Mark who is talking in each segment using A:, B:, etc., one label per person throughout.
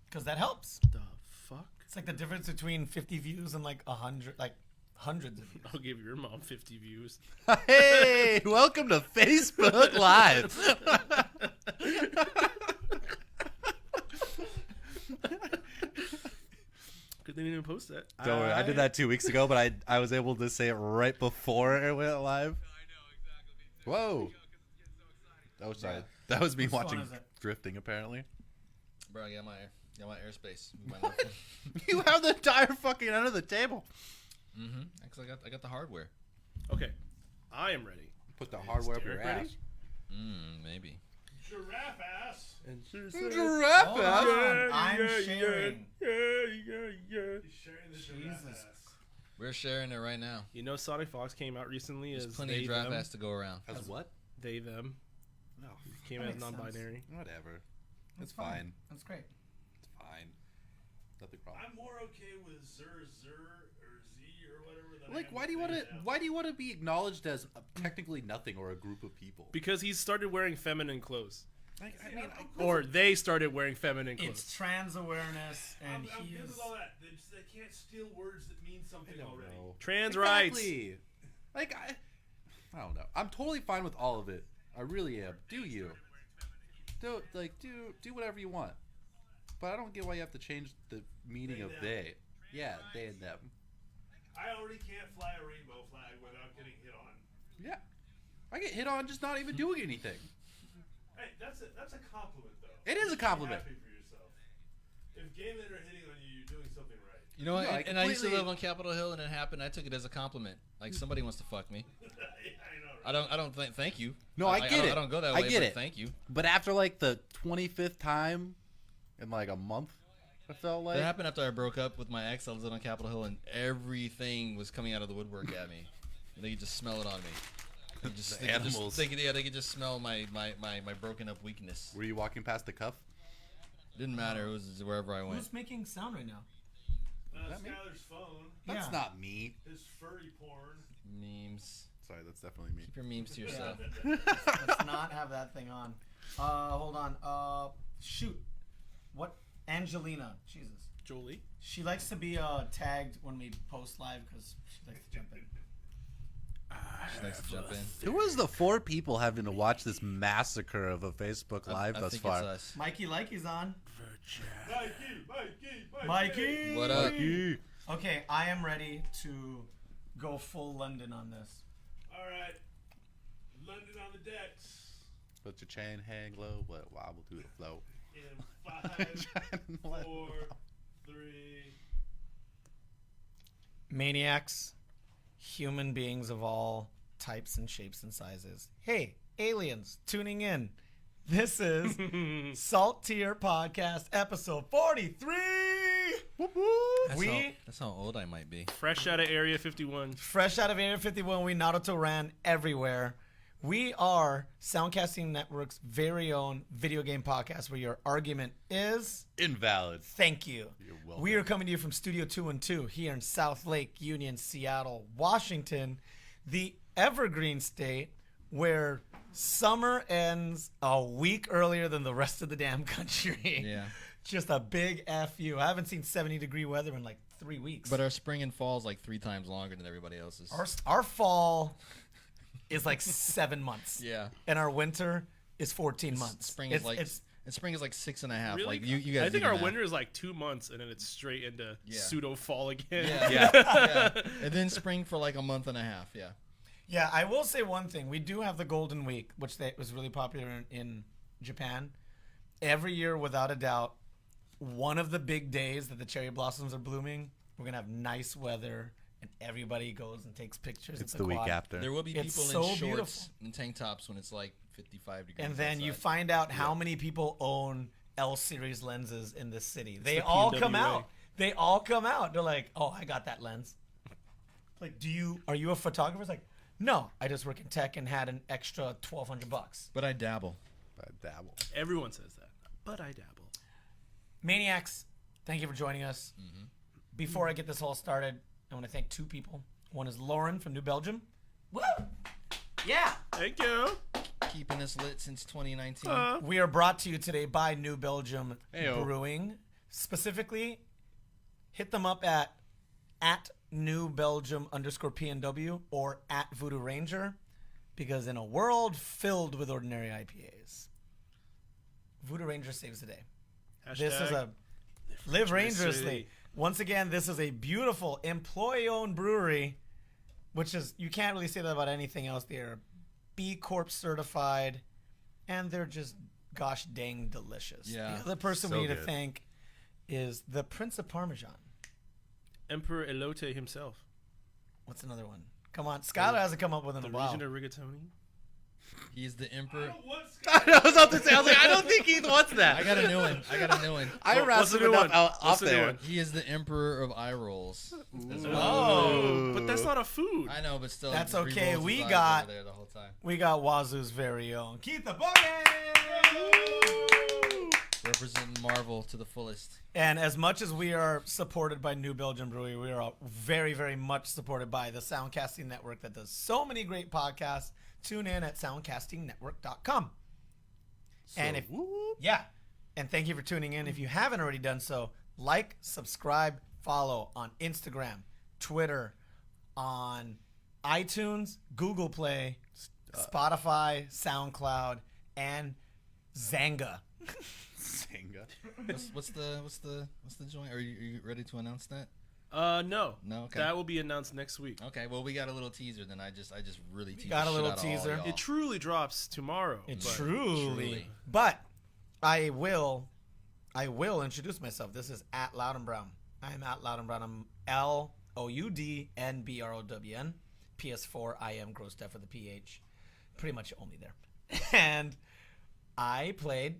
A: Because that helps.
B: The fuck?
A: It's like the difference between 50 views and like 100, like hundreds of views.
B: I'll give your mom 50 views.
C: Hey, welcome to Facebook Live.
B: Good they didn't even post that.
C: Don't worry, I did that 2 weeks ago, but I was able to say it right before it went live. Whoa. Oh, sorry. That was me
A: Whose phone
C: watching
A: is it?
C: drifting, apparently.
D: Bro, I got my airspace.
C: You have the entire fucking end of the table.
D: Actually, I got the hardware.
B: Okay, I am ready.
C: Put the hardware up your
B: Derek ready?
C: ass.
D: Maybe.
B: Giraffe ass. And
C: Giraffe
A: Hold
C: ass.
A: on, I'm sharing.
B: He's sharing the giraffe
A: Jesus.
B: ass.
D: We're sharing it right now.
B: You know, Sonic Fox came out recently
D: There's
B: as
D: plenty
B: they,
D: of draft
B: them.
D: ass to go around.
C: As what?
B: They, them.
C: No,
B: Came
A: That
B: out as
A: makes sense.
B: non-binary.
C: whatever.
A: That's
C: It's fine.
A: That's great.
C: It's fine. Nothing wrong.
E: I'm more okay with Zer or Z or whatever. Than I
C: Like,
E: am
C: why
E: with
C: do you want to?
E: they, them.
C: Why do you want to be acknowledged as technically nothing or a group of people?
B: Because he started wearing feminine clothes.
C: Like, I
E: See,
C: mean,
E: I'm cool
B: Or
E: with-
B: they started wearing feminine clothes.
A: It's trans awareness, and
E: I'm
A: he
E: good
A: is.
E: with all that. They can't steal words that mean something already.
B: Trans rights.
C: Exactly. Like, I don't know. I'm totally fine with all of it. I really am. Do you? Do whatever you want. But I don't get why you have to change the meaning of
E: them.
C: they. Yeah, they and them.
E: I already can't fly a rainbow flag without getting hit on.
C: Yeah. I get hit on just not even doing anything.
E: Hey, that's a compliment though.
C: It is a
E: You should be
C: compliment.
E: happy for yourself. If gay men are hitting on you, you're doing something right.
D: You know,
C: No, I
D: and I used to
C: completely-
D: live on Capitol Hill, and it happened. I took it as a compliment. Like somebody wants to fuck me.
E: Yeah, I know. Right?
D: I don't thank you.
C: No, I get it.
D: I don't go that
C: I
D: way.
C: get
D: but
C: it.
D: Thank you.
C: But after like the 25th time in like a month, I felt like
D: That happened after I broke up with my ex. I was on Capitol Hill, and everything was coming out of the woodwork at me. And they could just smell it on me. They just,
C: The
D: they could just-
C: animals.
D: they could just smell my broken up weakness.
C: Were you walking past the cuff?
D: Didn't matter. It was wherever I went.
A: Who's making sound right now?
C: that me?
E: Skylar's phone,
C: That's
A: Yeah.
C: not me.
E: his furry porn.
D: Memes.
C: Sorry, that's definitely me.
D: Keep your memes to yourself.
A: Let's not have that thing on. Hold on. Shoot. What? Angelina. Jesus.
B: Jolie.
A: She likes to be tagged when we post live because she likes to jump in.
D: She likes to jump in.
C: Who was the 4 people having to watch this massacre of a Facebook Live
D: I
C: thus
D: think
C: far?
D: it's us.
A: Mikey Likey's on.
E: Mikey.
A: Mikey!
D: What up?
A: Okay, I am ready to go full London on this.
E: All right. London on the decks.
C: Let your chain hang low, let it wobble to the flow.
E: In 5, 4, 3.
A: Maniacs, human beings of all types and shapes and sizes. Hey, aliens, tuning in. This is saltTier Podcast, episode 43.
C: Whoop, whoop.
D: That's how old I might be.
B: Fresh out of Area 51.
A: Fresh out of Area 51, we Naruto ran everywhere. We are Soundcasting Network's very own video game podcast where your argument is
C: Invalid.
A: thank you.
C: You're welcome.
A: We are coming to you from Studio 212 here in South Lake Union, Seattle, Washington, the evergreen state where summer ends a week earlier than the rest of the damn country.
D: Yeah.
A: Just a big FU. I haven't seen 70-degree weather in like 3 weeks.
D: But our spring and fall is like 3 times longer than everybody else's.
A: Our fall is like 7 months.
D: Yeah.
A: And our winter is 14 months.
D: Spring is like
A: it's
D: spring is like 6.5.
B: Really?
D: Like you guys.
B: I think
D: do
B: our
D: math.
B: winter is like 2 months, and then it's straight into
D: Yeah.
B: pseudo fall again.
D: Yeah.
C: Yeah.
D: Yeah. And then spring for like a month and a half. Yeah.
A: Yeah, I will say one thing. We do have the Golden Week, which was really popular in Japan. Every year, without a doubt, one of the big days that the cherry blossoms are blooming, we're going to have nice weather, and everybody goes and takes pictures.
C: It's
A: at
C: the week
A: quad.
C: after.
D: There will be
A: It's
D: people
A: so
D: in shorts
A: beautiful.
D: and tank tops when it's like 55 degrees.
A: And then you
D: outside.
A: find out how many people own L-series lenses in this city. They
B: the
A: all
B: PMW
A: come
B: way.
A: out. They all come out. They're like, oh, I got that lens. Like, are you a photographer? It's like, no, I just work in tech and had an extra $1,200.
D: But I dabble.
C: I dabble.
B: Everyone says that, but I dabble.
A: Maniacs, thank you for joining us. Before I get this all started, I want to thank 2 people. One is Lauren from New Belgium. Woo! Yeah!
B: Thank you.
D: Keeping us lit since 2019.
A: We are brought to you today by New Belgium
C: Heyo.
A: Brewing. Specifically, hit them up at @NewBelgium_PNW or @Voodoo Ranger, because in a world filled with ordinary IPAs, Voodoo Ranger saves the day. This is a live rangerously. Once again, this is a beautiful employee-owned brewery, which is, you can't really say that about anything else. They're B Corp certified, and they're just gosh dang delicious.
D: Yeah.
A: The other person
C: So
A: we need to
C: good.
A: thank is the Prince of Parmesan.
B: Emperor Elote himself.
A: What's another one? Come on, Skylar hasn't come up with in a
B: The
A: while.
B: region of rigatoni.
D: He's the
E: I
D: emperor.
E: don't want
C: I was about to say, I was like, I don't think he wants that.
D: I got a new one.
C: I
B: What's the
C: harassed him
B: new
C: enough
B: one?
C: off
B: What's the new
C: there.
B: one?
D: He is the emperor of eye rolls.
A: Oh.
B: But that's not a food.
D: I know, but still.
A: That's
D: he
A: okay.
D: re-rolls his
A: We
D: eyes
A: got-
D: over there the whole time.
A: We got Wazoo's very own Keith the Boogie!
D: Representing Marvel to the fullest.
A: And as much as we are supported by New Belgium Brewery, we are very, very much supported by the Soundcasting Network that does so many great podcasts. Tune in at soundcastingnetwork.com. And if and thank you for tuning in. If you haven't already done so, like, subscribe, follow on Instagram, Twitter, on iTunes, Google Play, Spotify, SoundCloud, and Zanga.
C: Zanga.
D: What's the joint? Are you ready to announce that?
B: No.
D: No, okay.
B: That will be announced next week.
D: Okay, well we got a little teaser. Then I just really teased
A: got a
D: the shit
A: little
D: out of all
A: teaser.
D: y'all.
B: It truly drops tomorrow.
A: It
B: but-
A: truly. But I will introduce myself. This is at Loud and Brown. I am at Loud and Brown. I'm LOUDNBROWN. PS4. I am gross deaf for the PH. Pretty much only there. And I played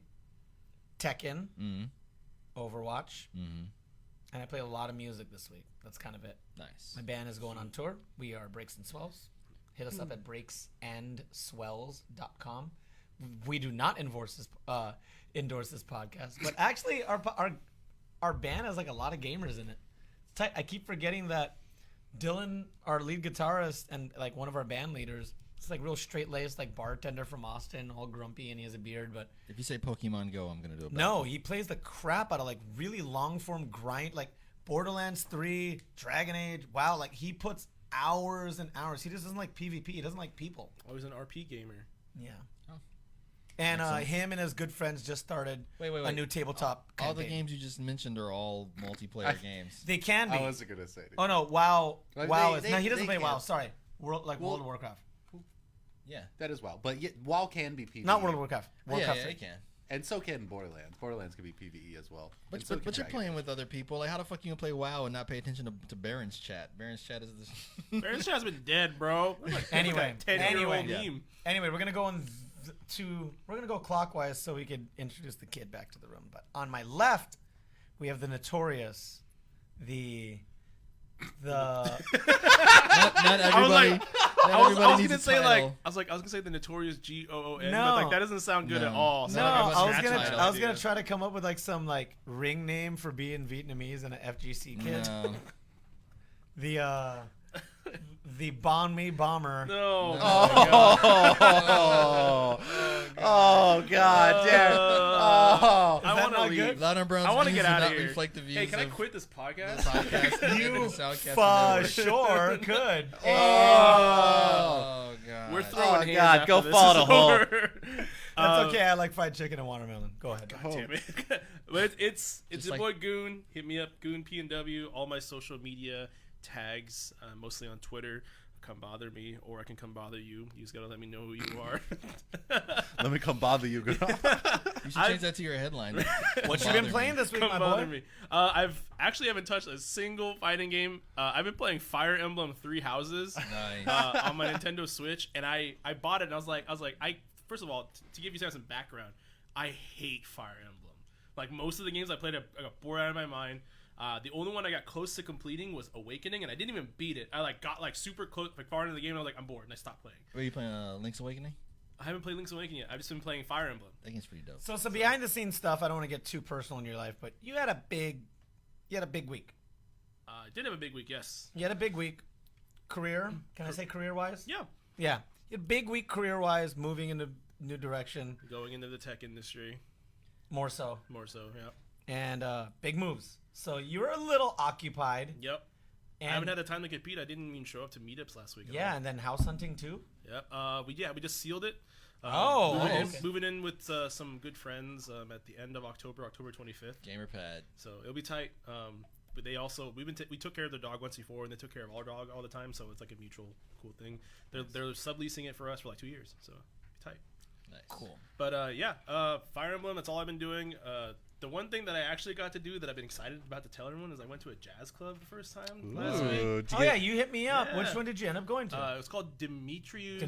A: Tekken, Overwatch, and I played a lot of music this week. That's kind of it.
D: Nice.
A: My band is going on tour. We are Breaks and Swells. Hit us up at breaksandswells.com. We do not endorse this podcast, but actually our band has like a lot of gamers in it. It's tight. I keep forgetting that Dylan, our lead guitarist and like one of our band leaders, is like real straight-laced like bartender from Austin, all grumpy, and he has a beard, but
D: If you say Pokemon Go, I'm gonna do it.
A: no, he plays the crap out of like really long-form grind, like Borderlands 3, Dragon Age. Wow, like he puts hours and hours. He just doesn't like PvP. He doesn't like people.
B: I was an RP gamer.
A: Yeah.
D: Oh.
A: And him and his good friends just started
D: Wait.
A: a new tabletop
D: All the
A: campaign.
D: games you just mentioned are all multiplayer games.
A: They can be.
C: I wasn't gonna say.
A: Oh no, WoW.
C: Like,
A: WoW
C: they-
A: is no. He doesn't
C: they
A: play WoW.
C: can.
A: Sorry, World of Warcraft.
D: Yeah.
C: That is WoW, but yet WoW can be PvE.
A: Not World of Warcraft.
D: Yeah,
A: Warcraft.
D: it can.
C: And so can Borderlands. Borderlands can be PvE as well.
D: But,
C: And so
D: but,
C: can
D: but you're
C: Dragon
D: playing
C: Age.
D: with other people. Like, how the fuck you gonna play WoW and not pay attention to Baron's chat? Baron's chat is this.
B: Baron's has been dead, bro.
A: Anyway,
B: 10-year-old
A: anyway.
B: meme.
A: Anyway, we're gonna go we're gonna go clockwise so we could introduce the kid back to the room. But on my left, we have the notorious,
D: not
B: I was
D: everybody.
B: like,
D: not
B: I was
D: everybody needs
B: gonna
D: a
B: say
D: title.
B: I was gonna say the notorious GOON,
A: No.
B: but like that doesn't sound good
D: No.
B: at all. So
A: No,
B: like,
A: I was
B: scratch
A: gonna
B: that
A: I was
B: idea.
A: gonna try to come up with like some like ring name for being Vietnamese and an FGC kid.
D: No.
A: The Bon Me Bomber.
B: No.
C: Oh God, damn. Oh.
B: I
A: that
B: want to
A: not
B: leave.
A: good?
D: Loud and Brown's
B: I want to
D: views
B: get
D: do
B: out
D: not
B: of here.
D: reflect the views
B: Hey, can I
D: of
B: quit this
D: the
B: podcast?
D: podcast.
A: You
D: Soundcast
A: for
D: Network.
A: sure could.
D: Oh god.
B: We're throwing hands
C: God,
B: after
C: go
B: this
C: fall
B: is
C: in a hole.
B: over.
A: That's okay. I like fried chicken and watermelon. Go ahead.
B: Damn it. But it's
D: Just
B: your
D: like-
B: boy Goon. Hit me up, Goon PNW. All my social media tags, mostly on Twitter. Come bother me, or I can come bother you. You just gotta let me know who you are.
C: Let me come bother you, girl.
D: You should change that to your headline.
A: What you been playing this week,
B: Come
A: my
B: bother
A: boy?
B: me. I've actually haven't touched a single fighting game. I've been playing Fire Emblem Three Houses
D: Nice.
B: on my Nintendo Switch, and I bought it, and I was like, first of all, to give you guys some background, I hate Fire Emblem. Like most of the games I played, I got bored out of my mind. The only one I got close to completing was Awakening, and I didn't even beat it. I got super close, far into the game, and I was like, I'm bored, and I stopped playing.
D: Were you playing Link's Awakening?
B: I haven't played Link's Awakening yet. I've just been playing Fire Emblem.
D: That game's pretty dope.
A: So some behind the scenes stuff. I don't want to get too personal in your life, but you had a big week.
B: I did have a big week, yes.
A: You had a big week. Career? Can I say career wise?
B: Yeah.
A: Yeah. You had a big week career wise, moving into new direction.
B: Going into the tech industry,
A: More so.
B: more so, yeah.
A: and big moves. So you were a little occupied.
B: Yep.
A: And
B: I haven't had the time to compete. I didn't even show up to meetups last week.
A: yeah, and then house hunting too.
B: Yep. We just sealed it.
A: Okay.
B: Moving in with some good friends at the end of October 25th.
D: Gamer pad.
B: So it'll be tight. But they also we took care of their dog once before, and they took care of our dog all the time. So it's like a mutual cool thing. They're subleasing it for us for like 2 years. So tight.
D: Nice.
A: Cool.
B: But Fire Emblem. That's all I've been doing. The one thing that I actually got to do that I've been excited about to tell everyone is I went to a jazz club the first time last week.
C: Did you
A: Oh yeah, you hit me up.
B: Yeah.
A: Which one did you end up going to?
B: It was called Dimitri's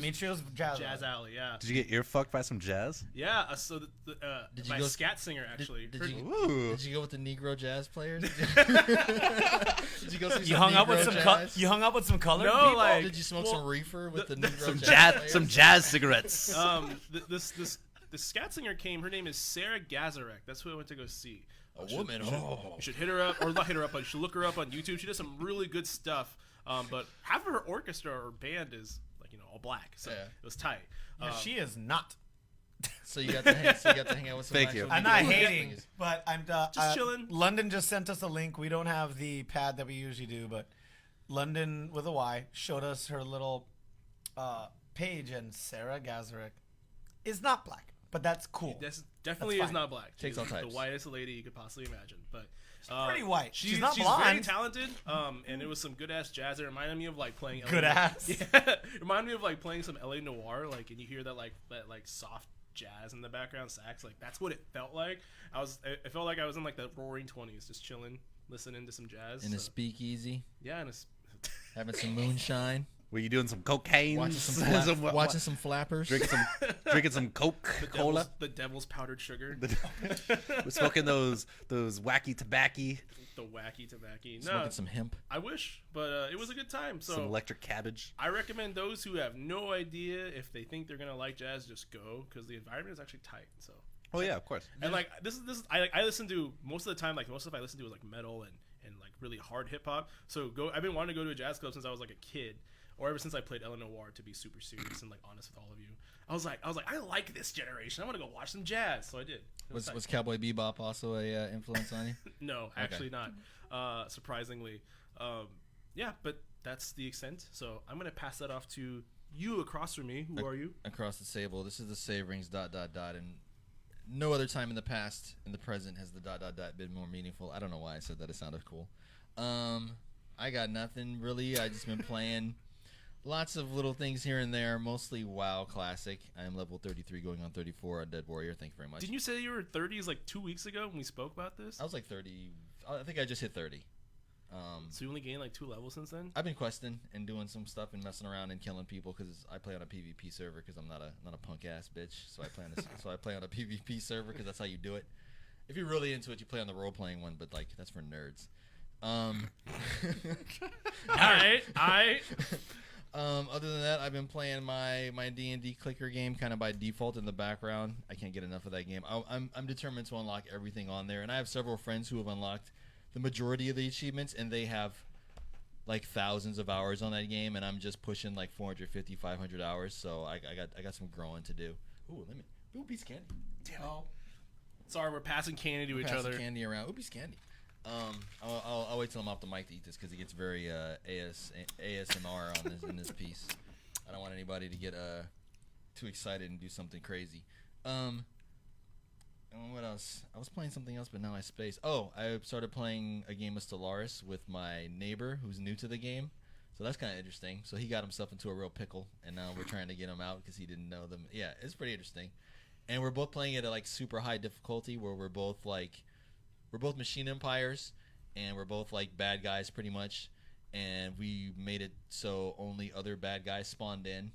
A: Jazz
B: Alley. Yeah.
C: Did you get ear fucked by some jazz?
B: Yeah. So
D: Did you
B: my
D: go-
B: scat singer actually.
D: Did you,
C: Ooh.
D: did you go with the Negro jazz players? Did you go see
A: You
D: some
A: hung up with
D: Negro
A: some
D: jazz?
A: you hung up with some colored
B: No,
A: people.
B: like-
D: Did you smoke
B: Well,
D: some reefer with the Negro
C: Some
D: jazz?
C: jazz, some jazz cigarettes.
B: The scat singer came. Her name is Sarah Gazarek. That's who I went to go see.
D: A woman.
B: You should hit her up, or not hit her up, but you should look her up on YouTube. She does some really good stuff. But half of her orchestra or band is like all black, so
D: Yeah.
B: it was tight.
A: Yeah, she is not.
D: So you got to hang out with some
C: Thank you.
D: actual
A: I'm
D: Negro
A: not
D: jazz
A: hating,
D: players.
A: but I'm
B: Just chilling.
A: London just sent us a link. We don't have the pad that we usually do, but London with a Y showed us her little page, and Sarah Gazarek is not black, but that's cool.
B: This definitely
A: That's
B: is
A: fine.
B: not black.
D: Takes
B: She's
D: all
B: the
D: types.
B: whitest lady you could possibly imagine. But
A: pretty white.
B: She's
A: She's not
B: very
A: blonde.
B: talented. And it was some good ass jazz. It reminded me of like playing
A: Good ass.
B: Yeah, it reminded me of like playing some LA Noir. Like, and you hear that soft jazz in the background sax. Like that's what it felt like. It felt like I was in like the Roaring 20s, just chilling, listening to some jazz.
D: In a speakeasy,
B: Yeah,
D: having some moonshine,
C: Were you doing some cocaine?
D: watching some flappers.
C: Drinking some Coca-Cola?
B: the devil's powdered sugar.
C: We're smoking those wacky tobacco,
B: The wacky tobacco. No,
D: Smoking some hemp.
B: I wish, but it was a good time. So
C: some electric cabbage.
B: I recommend those who have no idea if they think they're gonna like jazz, just go because the environment is actually tight. So
C: Oh yeah, of course.
B: and like this is I listen to most of the time, like most of I listen to is like metal and like really hard hip hop. So I've been wanting to go to a jazz club since I was like a kid, or ever since I played LA Noir, to be super serious and like honest with all of you. I was like I like this generation. I want to go watch some jazz. So I did. It
D: Was
B: tight.
D: Cowboy Bebop also a influence on you?
B: No, actually not. Surprisingly, yeah, but that's the extent. So I'm gonna pass that off to you across from me. Who are you?
D: Across the table. This is the save rings ... and no other time in the past, in the present, has the ... been more meaningful. I don't know why I said that. It sounded cool. I got nothing really. I just been playing lots of little things here and there. Mostly WoW Classic. I am level 33, going on 34 on Dead Warrior. Thank you very much.
B: Didn't you say you were 30s like 2 weeks ago when we spoke about this?
D: I was like 30. I think I just hit 30.
B: So you only gained like 2 levels since then?
D: I've been questing and doing some stuff and messing around and killing people because I play on a PvP server because I'm not a punk ass bitch. So I play on a PvP server because that's how you do it. If you're really into it, you play on the role playing one, but like that's for nerds.
B: I
D: Other than that, I've been playing my D&D clicker game kind of by default in the background. I can't get enough of that game. I'm determined to unlock everything on there, and I have several friends who have unlocked the majority of the achievements, and they have like thousands of hours on that game, and I'm just pushing like 450, 500 hours. So I got some growing to do. Ooh, piece of candy.
B: Damn. Oh. Sorry, we're passing candy to each
D: Passing
B: other.
D: candy around. Ooh, piece of candy. I'll wait till I'm off the mic to eat this because it gets very ASMR in this piece. I don't want anybody to get too excited and do something crazy. And what else? I was playing something else, but now I spaced. Oh, I started playing a game of Stellaris with my neighbor who's new to the game. So that's kind of interesting. So he got himself into a real pickle, and now we're trying to get him out because he didn't know them. Yeah, it's pretty interesting. And we're both playing it at like super high difficulty, where we're both machine empires, and we're both like bad guys pretty much. And we made it so only other bad guys spawned in.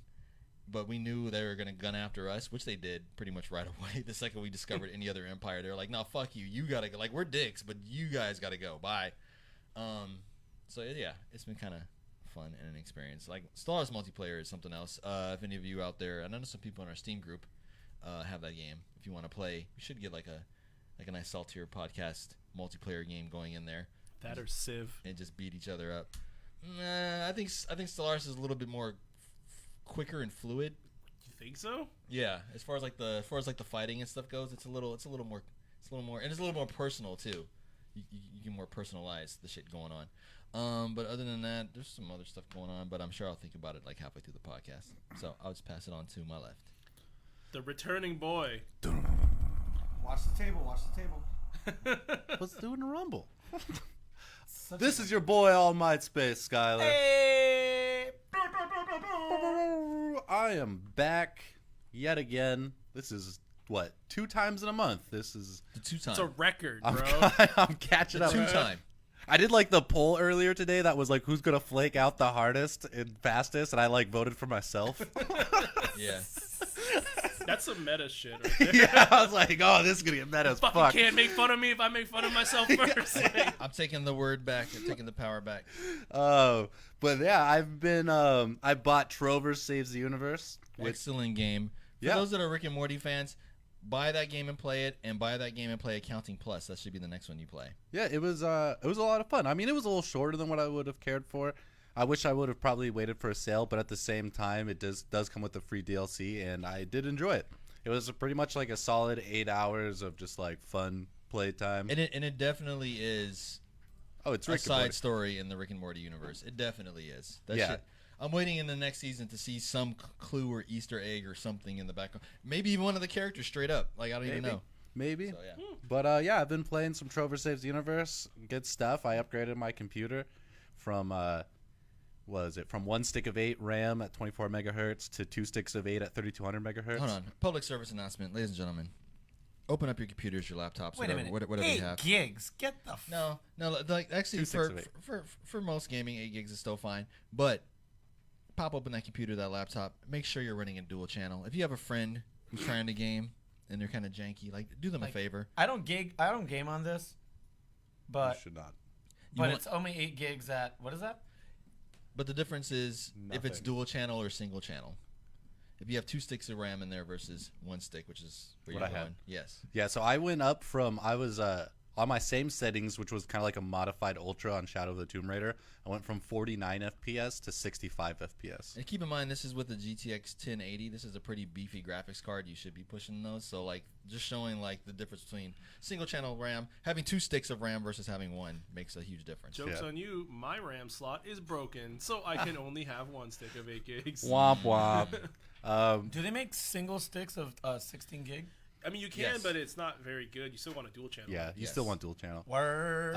D: But we knew they were going to gun after us, which they did pretty much right away. The second we discovered any other empire, they were like, no, fuck you. You got to go. Like, we're dicks, but you guys got to go. Bye. So, yeah, it's been kind of fun and an experience. Like, Stellaris multiplayer is something else. If any of you out there, I know some people in our Steam group have that game. If you want to play, we should get like a nice saltTier podcast multiplayer game going in there.
B: That or Civ.
D: And just beat each other up. I think Stellaris is a little bit more quicker and fluid.
B: You think so?
D: Yeah, as far as like the fighting and stuff goes, it's a little more It's a little more, and it's a little more personal too. You can more personalize the shit going on. But other than that, there's some other stuff going on. But I'm sure I'll think about it like halfway through the podcast. So I'll just pass it on to my left.
B: The returning boy.
A: Watch the table. Watch the table.
C: Let's do it in a rumble.
A: Such
C: This
A: a-
C: is your boy All Might Space, Skylar.
A: Hey!
C: I am back yet again. This is what, 2 times in a month. This is
D: The 2-time.
B: It's a record,
C: I'm,
B: bro.
C: I'm catching up.
D: 2-time.
C: I did like the poll earlier today that was like who's gonna flake out the hardest and fastest, and I like voted for myself.
D: Yeah.
B: That's some meta shit right there.
C: Yeah, I was like, oh, this is gonna get meta as
B: Fucking
C: fuck.
B: can't make fun of me if I make fun of myself first.
D: I'm taking the word back. I'm taking the power back.
C: Oh, but yeah, I've been I bought Trover Saves the Universe.
D: Excellent game. For
C: Yeah.
D: those that are Rick and Morty fans, buy that game and play it, and buy that game and play Accounting Plus. That should be the next one you play.
C: Yeah, it was a lot of fun. I mean, it was a little shorter than what I would have cared for. I wish I would have probably waited for a sale, but at the same time, it does come with the free DLC, and I did enjoy it. It was pretty much like a solid 8 hours of just like fun playtime.
D: And it definitely is
C: Oh, it's
D: a
C: Rick and
D: side
C: Morty.
D: story in the Rick and Morty universe. It definitely is. That
C: Yeah.
D: shit. I'm waiting in the next season to see some clue or Easter egg or something in the background. Maybe even one of the characters straight up. Like, I don't even know.
C: Maybe.
D: So, yeah.
C: But yeah, I've been playing some Trover Saves the Universe. Good stuff. I upgraded my computer from from 1 stick of 8 RAM at 24 megahertz to 2 sticks of 8 at 3200 megahertz.
D: Hold on. Public service announcement. Ladies and gentlemen, open up your computers, your laptops,
A: Wait a
D: whatever,
A: minute.
D: whatever
A: 8
D: you have.
A: gigs. Get the
D: No, like actually
C: 2 sticks of 8.
D: for most gaming, 8 gigs is still fine. But pop open that computer, that laptop. Make sure you're running a dual channel. If you have a friend who's trying to game and they're kind of janky, like do them a favor.
A: I don't game on this,
C: You
A: but
C: should not.
A: it's only 8 gigs at what is that?
D: But the difference is if it's
C: Nothing.
D: dual channel or single channel. If you have 2 sticks of RAM in there versus 1 stick, which is where
C: What
D: you're
C: I had.
D: going. Yes.
C: Yeah, so I went up from I was on my same settings, which was kind of like a modified Ultra on Shadow of the Tomb Raider. I went from 49 FPS to 65 FPS.
D: And keep in mind, this is with the GTX 1080. This is a pretty beefy graphics card. You should be pushing those. So, like, just showing, like, the difference between single channel RAM, having 2 sticks of RAM versus having 1 makes a huge difference.
B: Joke's
C: Yeah.
B: on you. My RAM slot is broken, so I can only have 1 stick of 8 gigs.
C: Womp womp.
A: Do they make single sticks of 16 gig?
B: I mean, you can,
D: Yes.
B: but it's not very good. You still want a dual channel.
C: Yeah, you
D: Yes.
C: still want dual channel.
A: Word.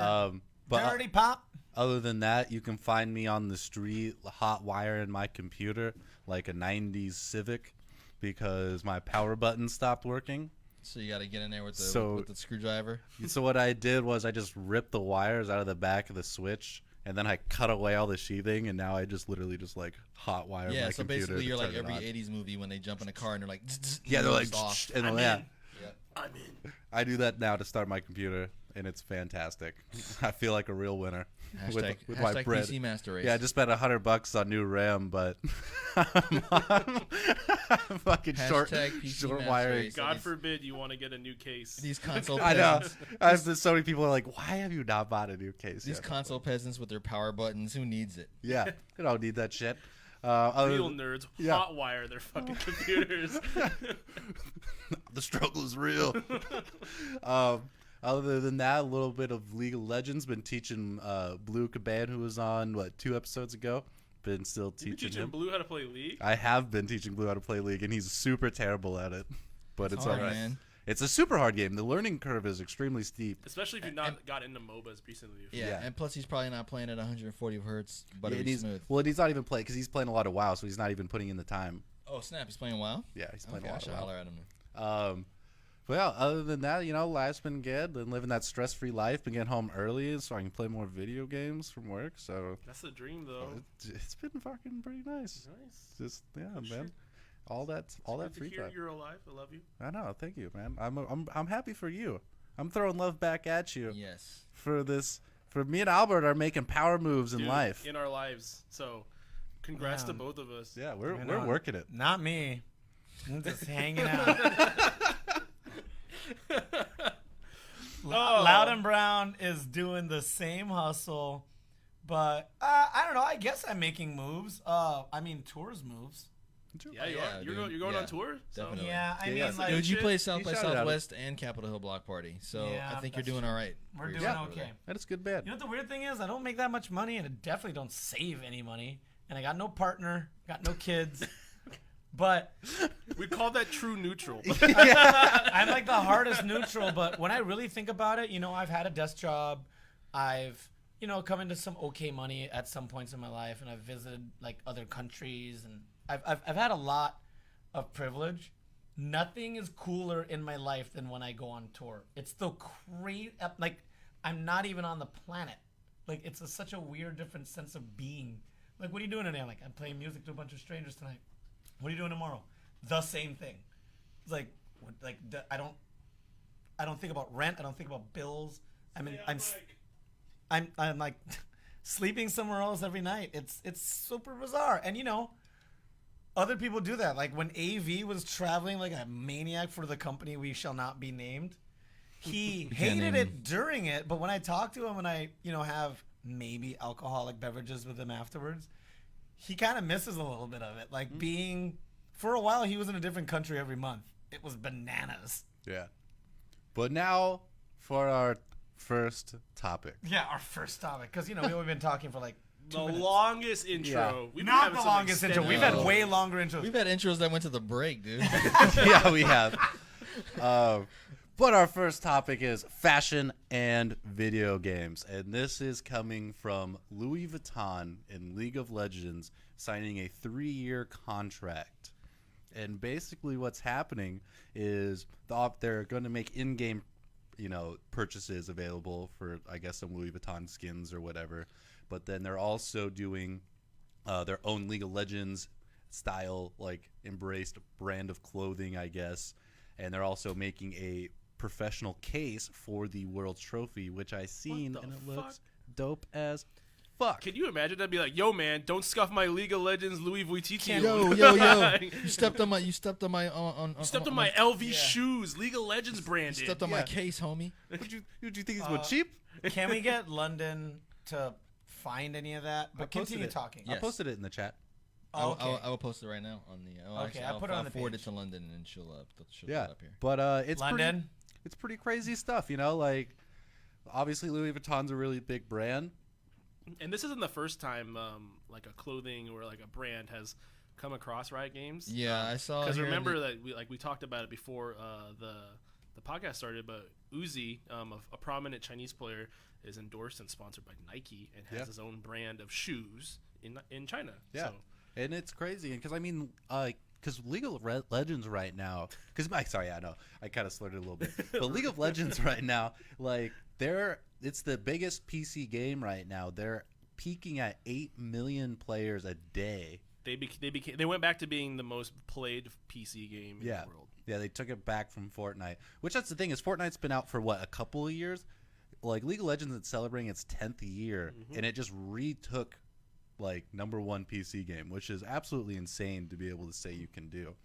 C: But
A: Dirty pop.
C: other than that, you can find me on the street, hot wiring my computer like a 90s Civic because my power button stopped working.
D: So, you got to get in there with the,
C: So-
D: with the screwdriver.
C: So what I did was I just ripped the wires out of the back of the switch, and then I cut away all the sheathing, and now I just literally just like hot wire
D: Yeah,
C: my
D: so
C: computer.
D: basically
C: to
D: you're like
C: turn it
D: every
C: on.
D: 80s movie when they jump in a car and they're like,
C: Yeah, they're like,
D: it's off.
C: and
B: I'm
C: yeah,
B: in. I'm in.
C: I do that now to start my computer, and it's fantastic. I feel like a real winner
D: Hashtag,
C: with my
D: hashtag
C: bread.
D: PC Master Race.
C: Yeah, I just spent $100 on new RAM, but I'm fucking short
D: PC Master
C: wiring.
D: Race.
B: God
D: these-
B: forbid you want to get a new case.
D: These console
C: I know.
D: peasants,
C: So many people are like, "Why have you not bought a new case?"
D: these
C: yet?"
D: console peasants with their power buttons, who needs it?
C: Yeah, you don't need that shit.
B: Real nerds
C: yeah.
B: hotwire their fucking computers.
C: The struggle is real. Other than that, a little bit of League of Legends. Been teaching Blue Caban, who was on 2 episodes ago. Been still
B: You've been
C: teaching
B: teaching
C: him.
B: Blue how to play League?
C: I have been teaching Blue how to play League, and he's super terrible at it. But it's
D: hard,
C: alright.
D: man.
C: It's a super hard game. The learning curve is extremely steep.
B: Especially if you've not got into MOBAs recently.
D: Yeah,
C: Yeah.
D: and plus he's probably not playing at 140 hertz, but
C: Yeah, and
D: it's smooth.
C: well, he's not even playing because he's playing a lot of WoW, so he's not even putting in the time.
D: Oh snap, he's playing WoW.
C: Yeah, he's playing
D: Okay,
C: a
D: I
C: lot
D: should
C: of
D: holler at him.
C: WoW. But yeah, other than that, life's been good. Been living that stress-free life. Been getting home early so I can play more video games from work. So
B: That's the dream, though.
C: it's been fucking pretty nice.
B: Nice.
C: Just man,
B: Sure.
C: all that
B: Good
C: free
B: to hear
C: time.
B: you're alive. I love you.
C: I know. Thank you, man. I'm happy for you. I'm throwing love back at you
D: Yes.
C: for this. For me and Albert are making power moves in
B: Dude,
C: life.
B: in our lives. So, congrats to
A: Man.
B: both of us.
C: Yeah, we're
A: Man,
C: working it.
A: Not me. I'm just hanging out. Loud and Brown is doing the same hustle, but I don't know. I guess I'm making moves. I mean, tours moves.
B: Yeah, you
D: Yeah,
B: are.
D: dude.
B: You're going
D: Yeah.
B: on tour. So.
D: Definitely.
A: Yeah, I
C: Yeah,
A: mean, like,
D: Dude, you
B: shit.
D: play South
C: You
D: by
C: shouted out.
D: Southwest and Capitol Hill Block Party, so
A: Yeah,
D: I think you're
A: that's
D: doing
A: true.
D: all right.
A: We're
D: for
A: doing
D: yourself over
A: okay.
D: there.
C: That is good band.
A: You know what the weird thing is? I don't make that much money, and I definitely don't save any money. And I got no partner, got no kids. But
B: We call that true neutral.
A: I'm like the hardest neutral. But when I really think about it, you know, I've had a desk job. I've, you know, come into some okay money at some points in my life, and I've visited like other countries, and I've had a lot of privilege. Nothing is cooler in my life than when I go on tour. It's the crazy, like I'm not even on the planet. Like it's such a weird, different sense of being. Like, what are you doing today? I'm like, I'm playing music to a bunch of strangers tonight. What are you doing tomorrow? The same thing. It's like I don't think about rent. I don't think about bills. I mean, I'm like sleeping somewhere else every night. It's super bizarre. And you know, other people do that. Like when AV was traveling like a maniac for the company we shall not be named, he hated it during it. But when I talk to him and I, you know, have maybe alcoholic beverages with him afterwards, he kind of misses a little bit of it. Like being, for a while, he was in a different country every month. It was bananas.
C: Yeah. But now for our first topic.
A: Yeah, our first topic. Because, you know, we've been talking for like 2
B: The
A: minutes.
B: longest intro.
C: Yeah.
B: We've been
A: Not
B: having
A: the
B: some
A: longest intro.
B: extended-
A: We've had
D: No.
A: way longer intros.
D: We've had intros that went to the break, dude.
C: Yeah, we have. But our first topic is fashion and video games. And this is coming from Louis Vuitton in League of Legends signing a 3-year contract. And basically what's happening is they're going to make in-game, you know, purchases available for, I guess, some Louis Vuitton skins or whatever. But then they're also doing their own League of Legends style, like, embraced brand of clothing, I guess. And they're also making a professional case for the World's Trophy, which I seen,
B: What the
C: and it
B: fuck?
C: looks dope as fuck.
B: Can you imagine that? Be like, yo, man, don't scuff my League of Legends Louis Vuitton.
D: Yo. You stepped on my
B: You stepped on my
D: my
B: LV shoes, League of Legends branded.
D: stepped on my case, homie.
C: Would you think these were cheap?
A: Can we get London to find any of that? But continue talking.
D: Yeah.
C: I posted it in the chat.
A: Oh, okay.
D: I will post it right now on the.
A: Okay, I'll put it on the
D: forward
A: page.
D: it to London and she'll put
C: Yeah,
D: it up here.
C: but it's
A: London.
C: it's pretty crazy stuff, you know. Like, obviously, Louis Vuitton's a really big brand.
B: And this isn't the first time like a clothing or like a brand has come across Riot Games.
D: Yeah, I saw.
B: Because
D: here in
B: remember
D: the-
B: that we talked about it before the podcast started, but Uzi, a prominent Chinese player, is endorsed and sponsored by Nike and has
C: Yeah.
B: his own brand of shoes in China.
C: Yeah,
B: So,
C: and it's crazy because I mean, because League of Legends right now, sorry, I know I kind of slurred it a little bit, but League of Legends right now, like it's the biggest PC game right now. They're peaking at 8 million players a day.
B: they went back to being the most played PC game in the world.
C: Yeah, they took it back from Fortnite. Which that's the thing is Fortnite's been out for what, a couple of years? Like League of Legends is celebrating its 10th year, and it just retook like #1 PC game, which is absolutely insane to be able to say you can do.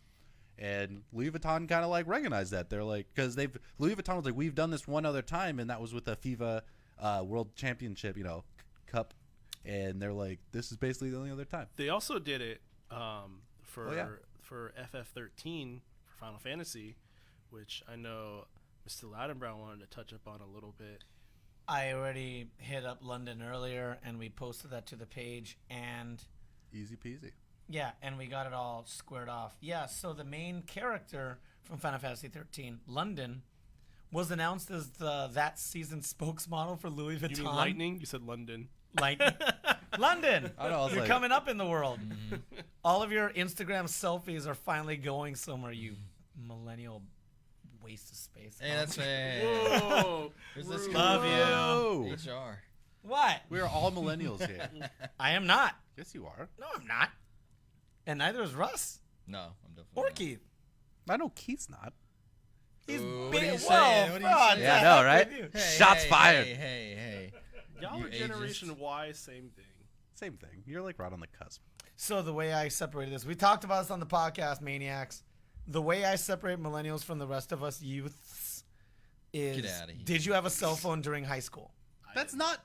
C: And Louis Vuitton kind of like recognized that. They're like, because Louis Vuitton was like, we've done this one other time, and that was with the FIFA World Championship, you know, cup. And they're like, this is basically the only other time.
B: They also did it for
C: Oh, yeah.
B: for FF13 for Final Fantasy, which I know Mr. Loudenbrown wanted to touch up on a little bit.
A: I already hit up London earlier, and we posted that to the page, and
C: Easy peasy.
A: yeah, and we got it all squared off. Yeah, so the main character from Final Fantasy 13, London, was announced as that season's spokesmodel for Louis Vuitton.
B: You mean Lightning? You said London.
A: Lightning. London,
C: I know, I was
A: you're
C: like-
A: coming up in the world. All of your Instagram selfies are finally going somewhere, you millennial waste of space.
D: Hey, that's
B: Whoa!
D: There's this
A: Love
C: Whoa.
D: HR.
A: What?
C: We are all millennials here.
A: I am not.
C: Yes, you are.
A: No, I'm not. And neither is Russ
D: No, I'm definitely
A: or
D: not.
A: Keith.
C: I know Keith's not.
A: He's
D: Ooh, what
A: big.
D: are you
A: Whoa,
D: saying? What are you
A: bro,
D: saying?
A: the
C: Yeah, I know,
A: heck
C: right?
A: with you?
D: Hey,
C: Shots
D: hey,
C: fired.
D: Hey.
B: Y'all
D: You
B: are Generation Y, same thing.
C: Same thing. You're like right on the cusp.
A: So the way I separated this, we talked about this on the podcast, Maniacs. The way I separate millennials from the rest of us youths is:
D: Get outta here.
A: did you have a cell phone during high school?
C: That's not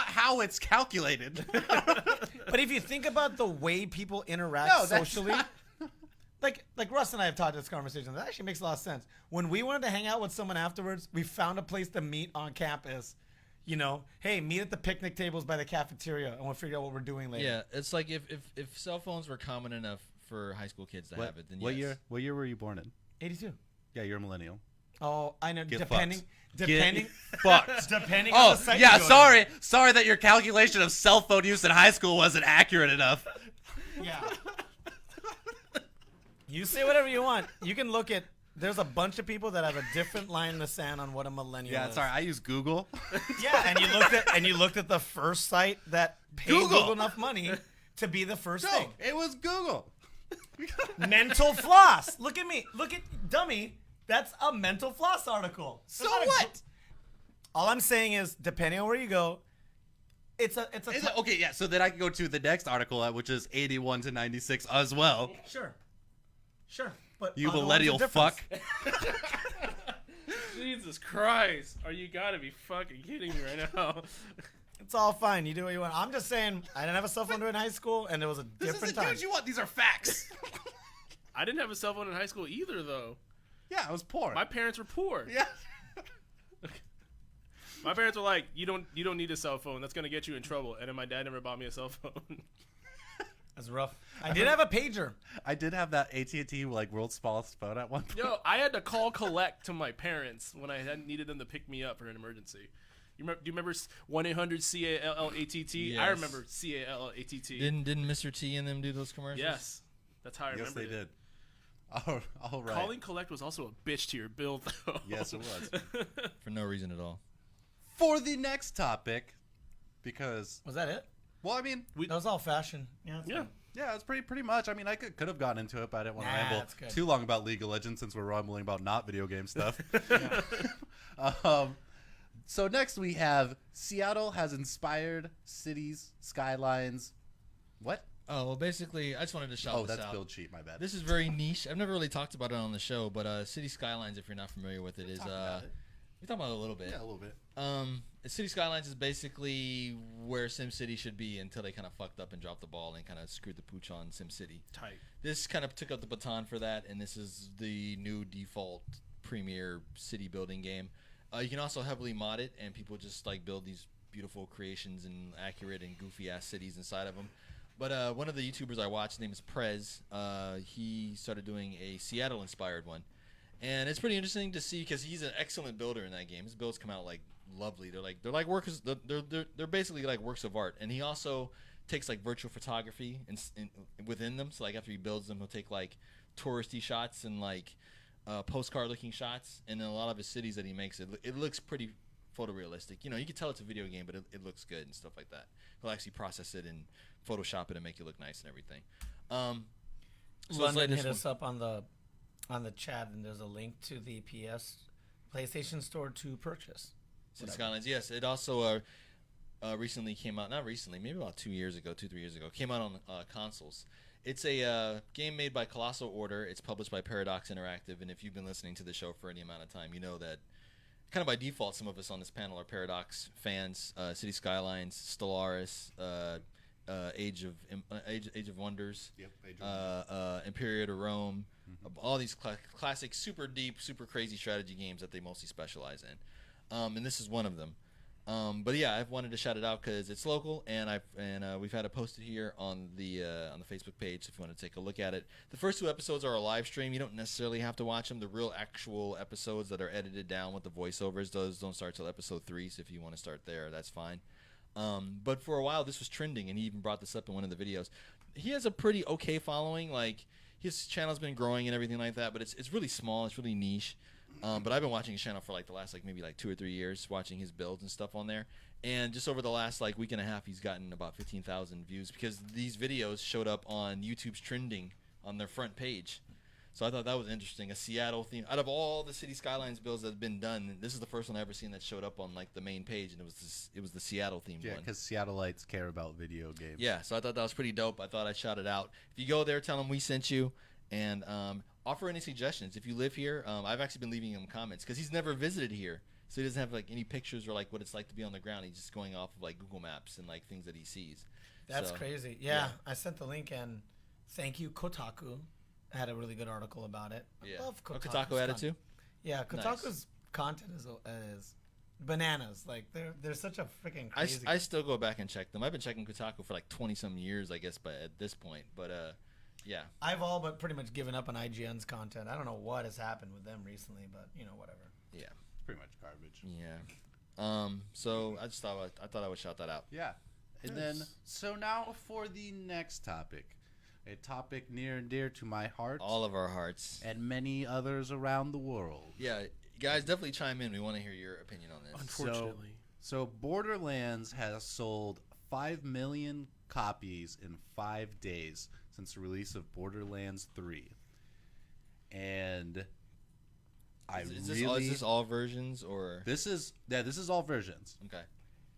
C: how it's calculated.
A: But if you think about the way people interact
C: No, that's
A: socially, like Russ and I have talked this conversation. That actually makes a lot of sense. When we wanted to hang out with someone afterwards, we found a place to meet on campus. You know, hey, meet at the picnic tables by the cafeteria, and we'll figure out what we're doing later.
D: Yeah, it's like if cell phones were common enough for high school kids to have it, then yes.
C: What year were you born in?
A: 82.
C: Yeah, you're a millennial.
A: Oh, I know.
C: Get
A: Depending
C: fucked.
A: on
C: Oh,
A: the site
C: yeah,
A: you go to.
C: sorry that your calculation of cell phone use in high school wasn't accurate enough.
A: Yeah. You say whatever you want. You can look at. There's a bunch of people that have a different line in the sand on what a millennial
C: Yeah,
A: is.
C: sorry, I use Google.
A: Yeah, and you looked at the first site that paid Google enough money to be the first thing.
C: It was Google.
A: Mental floss. Look at me. Look at dummy. That's a mental floss article.
C: So what?
A: All I'm saying is, depending on where you go, it's a
C: Okay, yeah, so then I can go to the next article, which is 81 to 96 as well.
A: Sure. But
C: You
A: other ones
C: millennial
A: are different.
C: fuck.
B: Jesus Christ. Are you gotta be fucking kidding me right now?
A: It's all fine. You do what you want. I'm just saying, I didn't have a cell phone in high school, and it was a
C: This
A: different
C: isn't
A: time.
C: what you want. These are facts.
B: I didn't have a cell phone in high school either, though.
C: Yeah, I was poor.
B: My parents were poor.
C: Yeah.
B: My parents were like, you don't need a cell phone. That's gonna get you in trouble. And then my dad never bought me a cell phone.
A: That's rough. I did have a pager.
C: I did have that AT&T like world's smallest phone at one point.
B: Yo, I had to call collect to my parents when I needed them to pick me up for an emergency. Do you remember 1-800-CALLATT?
D: Yes.
B: I remember CALLATT.
D: Didn't Mr. T and them do those commercials?
B: Yes, that's how I
C: Yes,
B: remember.
C: they did. All right.
B: Calling collect was also a bitch to your bill, though.
C: Yes, it was.
D: For no reason at all.
C: For the next topic, because
A: Was that it?
C: well, I mean,
A: That was all fashion. Yeah. that's
B: Yeah.
A: fine.
C: yeah, it's pretty much. I mean, I could have gotten into it, but I didn't want to
A: Nah,
C: ramble
A: that's good.
C: too long about League of Legends since we're rambling about not video game stuff. So next we have Seattle has inspired cities, skylines. What?
D: Oh, well, basically, I just wanted to shout
C: Oh,
D: this
C: that's
D: out.
C: build cheat. My bad.
D: This is very niche. I've never really talked about it on the show, but City Skylines, if you're not familiar with it, is
C: Talk about it.
D: we talked about it a little bit.
C: Yeah, a little bit.
D: City Skylines is basically where SimCity should be until they kind of fucked up and dropped the ball and kind of screwed the pooch on SimCity.
B: Tight.
D: This kind of took up the baton for that, and this is the new default premier city building game. You can also heavily mod it, and people just like build these beautiful creations and accurate and goofy ass cities inside of them. But one of the YouTubers I watch, his name is Prez. He started doing a Seattle-inspired one, and it's pretty interesting to see because he's an excellent builder in that game. His builds come out like lovely. They're like works. They're basically like works of art. And he also takes like virtual photography within them. So like after he builds them, he'll take like touristy shots and like postcard-looking shots. And in a lot of his cities that he makes, it looks pretty photorealistic. You know, you can tell it's a video game, but it looks good and stuff like that. He'll actually process it and Photoshop it and make it look nice and everything. So it's
A: London
D: like this
A: hit
D: one.
A: us up on the chat, and there's a link to the PlayStation Store to purchase.
D: City Skylines, yes. It also recently came out, not recently, maybe about 3 years ago, came out on consoles. It's a game made by Colossal Order. It's published by Paradox Interactive, and if you've been listening to the show for any amount of time, you know that kind of by default, some of us on this panel are Paradox fans. City Skylines, Stellaris, Age of Wonders,
C: Yep, Age of
D: Imperial to Rome, all these classic, super deep, super crazy strategy games that they mostly specialize in, and this is one of them. But yeah, I've wanted to shout it out because it's local, and we've had it posted here on the Facebook page if you want to take a look at it. The first 2 episodes are a live stream. You don't necessarily have to watch them. The real actual episodes that are edited down with the voiceovers, those don't start till episode 3. So if you want to start there, that's fine. But for a while, this was trending, and he even brought this up in one of the videos. He has a pretty okay following. Like his channel's been growing and everything like that, but it's really small. It's really niche. But I've been watching his channel for like the last maybe 2 or 3 years, watching his builds and stuff on there. And just over the last week and a half, he's gotten about 15,000 views because these videos showed up on YouTube's trending on their front page. So I thought that was interesting. A Seattle theme. Out of all the City Skylines builds that have been done, this is the first one I've ever seen that showed up on the main page, and it was the Seattle themed
C: Yeah,
D: one.
C: because Seattleites care about video games.
D: Yeah, so I thought that was pretty dope. I thought I'd shout it out. If you go there, tell them we sent you, and offer any suggestions. If you live here, I've actually been leaving him comments because he's never visited here, so he doesn't have any pictures or what it's like to be on the ground. He's just going off of Google Maps and things that he sees.
A: That's
D: So,
A: crazy. Yeah, I sent the link, and thank you, Kotaku, had a really good article about it.
D: Yeah.
A: I love
D: Oh,
A: Kotaku's
D: Kotaku had it
A: content.
D: too.
A: Yeah,
D: Nice.
A: Kotaku's content is bananas. Like they're such a freaking crazy.
D: I still go back and check them. I've been checking Kotaku for like 20-some years, I guess, but at this point. But yeah.
A: I've all but pretty much given up on IGN's content. I don't know what has happened with them recently, but whatever.
D: Yeah.
C: It's pretty much garbage.
D: Yeah. So I thought I would shout that out.
C: Yeah. And then, so now for the next topic. A topic near and dear to my heart.
D: All of our hearts.
C: And many others around the world.
D: Yeah, guys, definitely chime in. We want to hear your opinion on this.
B: Unfortunately.
C: So Borderlands has sold 5 million copies in 5 days since the release of Borderlands 3. And
D: Is this all versions or?
C: This is all versions.
D: Okay.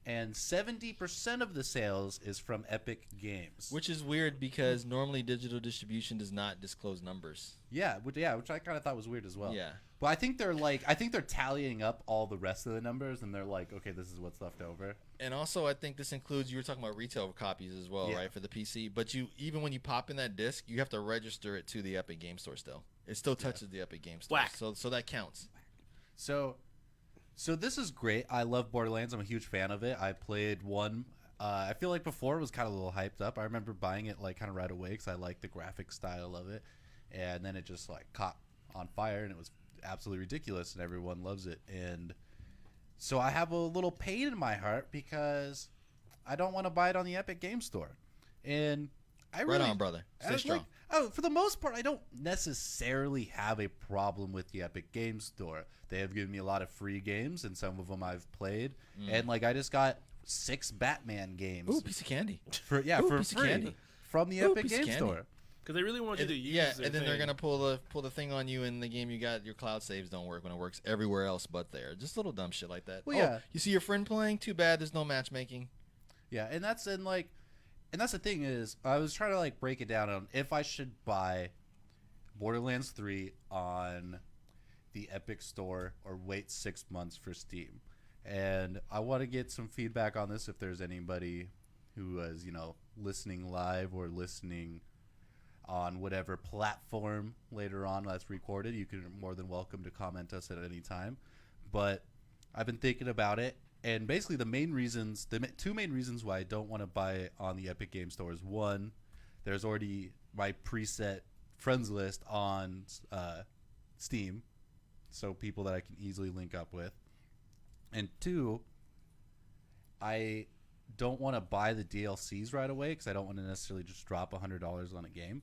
C: And 70% of the sales is from Epic Games.
D: Which is weird because normally digital distribution does not disclose numbers.
C: Which I kind of thought was weird as well.
D: Yeah.
C: But I think they're tallying up all the rest of the numbers, and they're like, okay, this is what's left over.
D: And also, I think this includes, you were talking about retail copies as well,
C: Yeah.
D: right, for the PC. But even when you pop in that disc, you have to register it to the Epic Game Store still. It still touches the Epic Game Store.
B: Whack.
D: So that counts.
C: So this is great. I love Borderlands. I'm a huge fan of it. I played one. I feel like before it was kind of a little hyped up. I remember buying it like kind of right away because I liked the graphic style of it, and then it just like caught on fire and it was absolutely ridiculous and everyone loves it. And so I have a little pain in my heart because I don't want to buy it on the Epic Game Store. And I
D: Right
C: really,
D: on, brother. Stay strong.
C: for the most part, I don't necessarily have a problem with the Epic Game Store. They have given me a lot of free games, and some of them I've played. And like, I just got 6 Batman games.
D: Ooh, piece of candy.
C: for
D: piece of
C: free
D: candy.
C: from the
D: Ooh,
C: Epic
D: piece of
C: Game
D: candy.
C: Store.
B: Because they really want you to use
D: Yeah,
B: their
D: and then they're
B: thing.
D: gonna pull the thing on you in the game. You got your cloud saves don't work when it works everywhere else but there. Just little dumb shit like that.
C: Well, yeah.
D: You see your friend playing? Too bad. There's no matchmaking.
C: Yeah, and that's the thing is, I was trying to like break it down on if I should buy Borderlands 3 on the Epic Store or wait 6 months for Steam. And I want to get some feedback on this if there's anybody who is, listening live or listening on whatever platform later on that's recorded. You can more than welcome to comment us at any time. But I've been thinking about it, and basically the two main reasons why I don't want to buy it on the Epic Game Store is, one, there's already my preset friends list on Steam, so people that I can easily link up with. And two, I don't want to buy the DLCs right away because I don't want to necessarily just drop $100 on a game.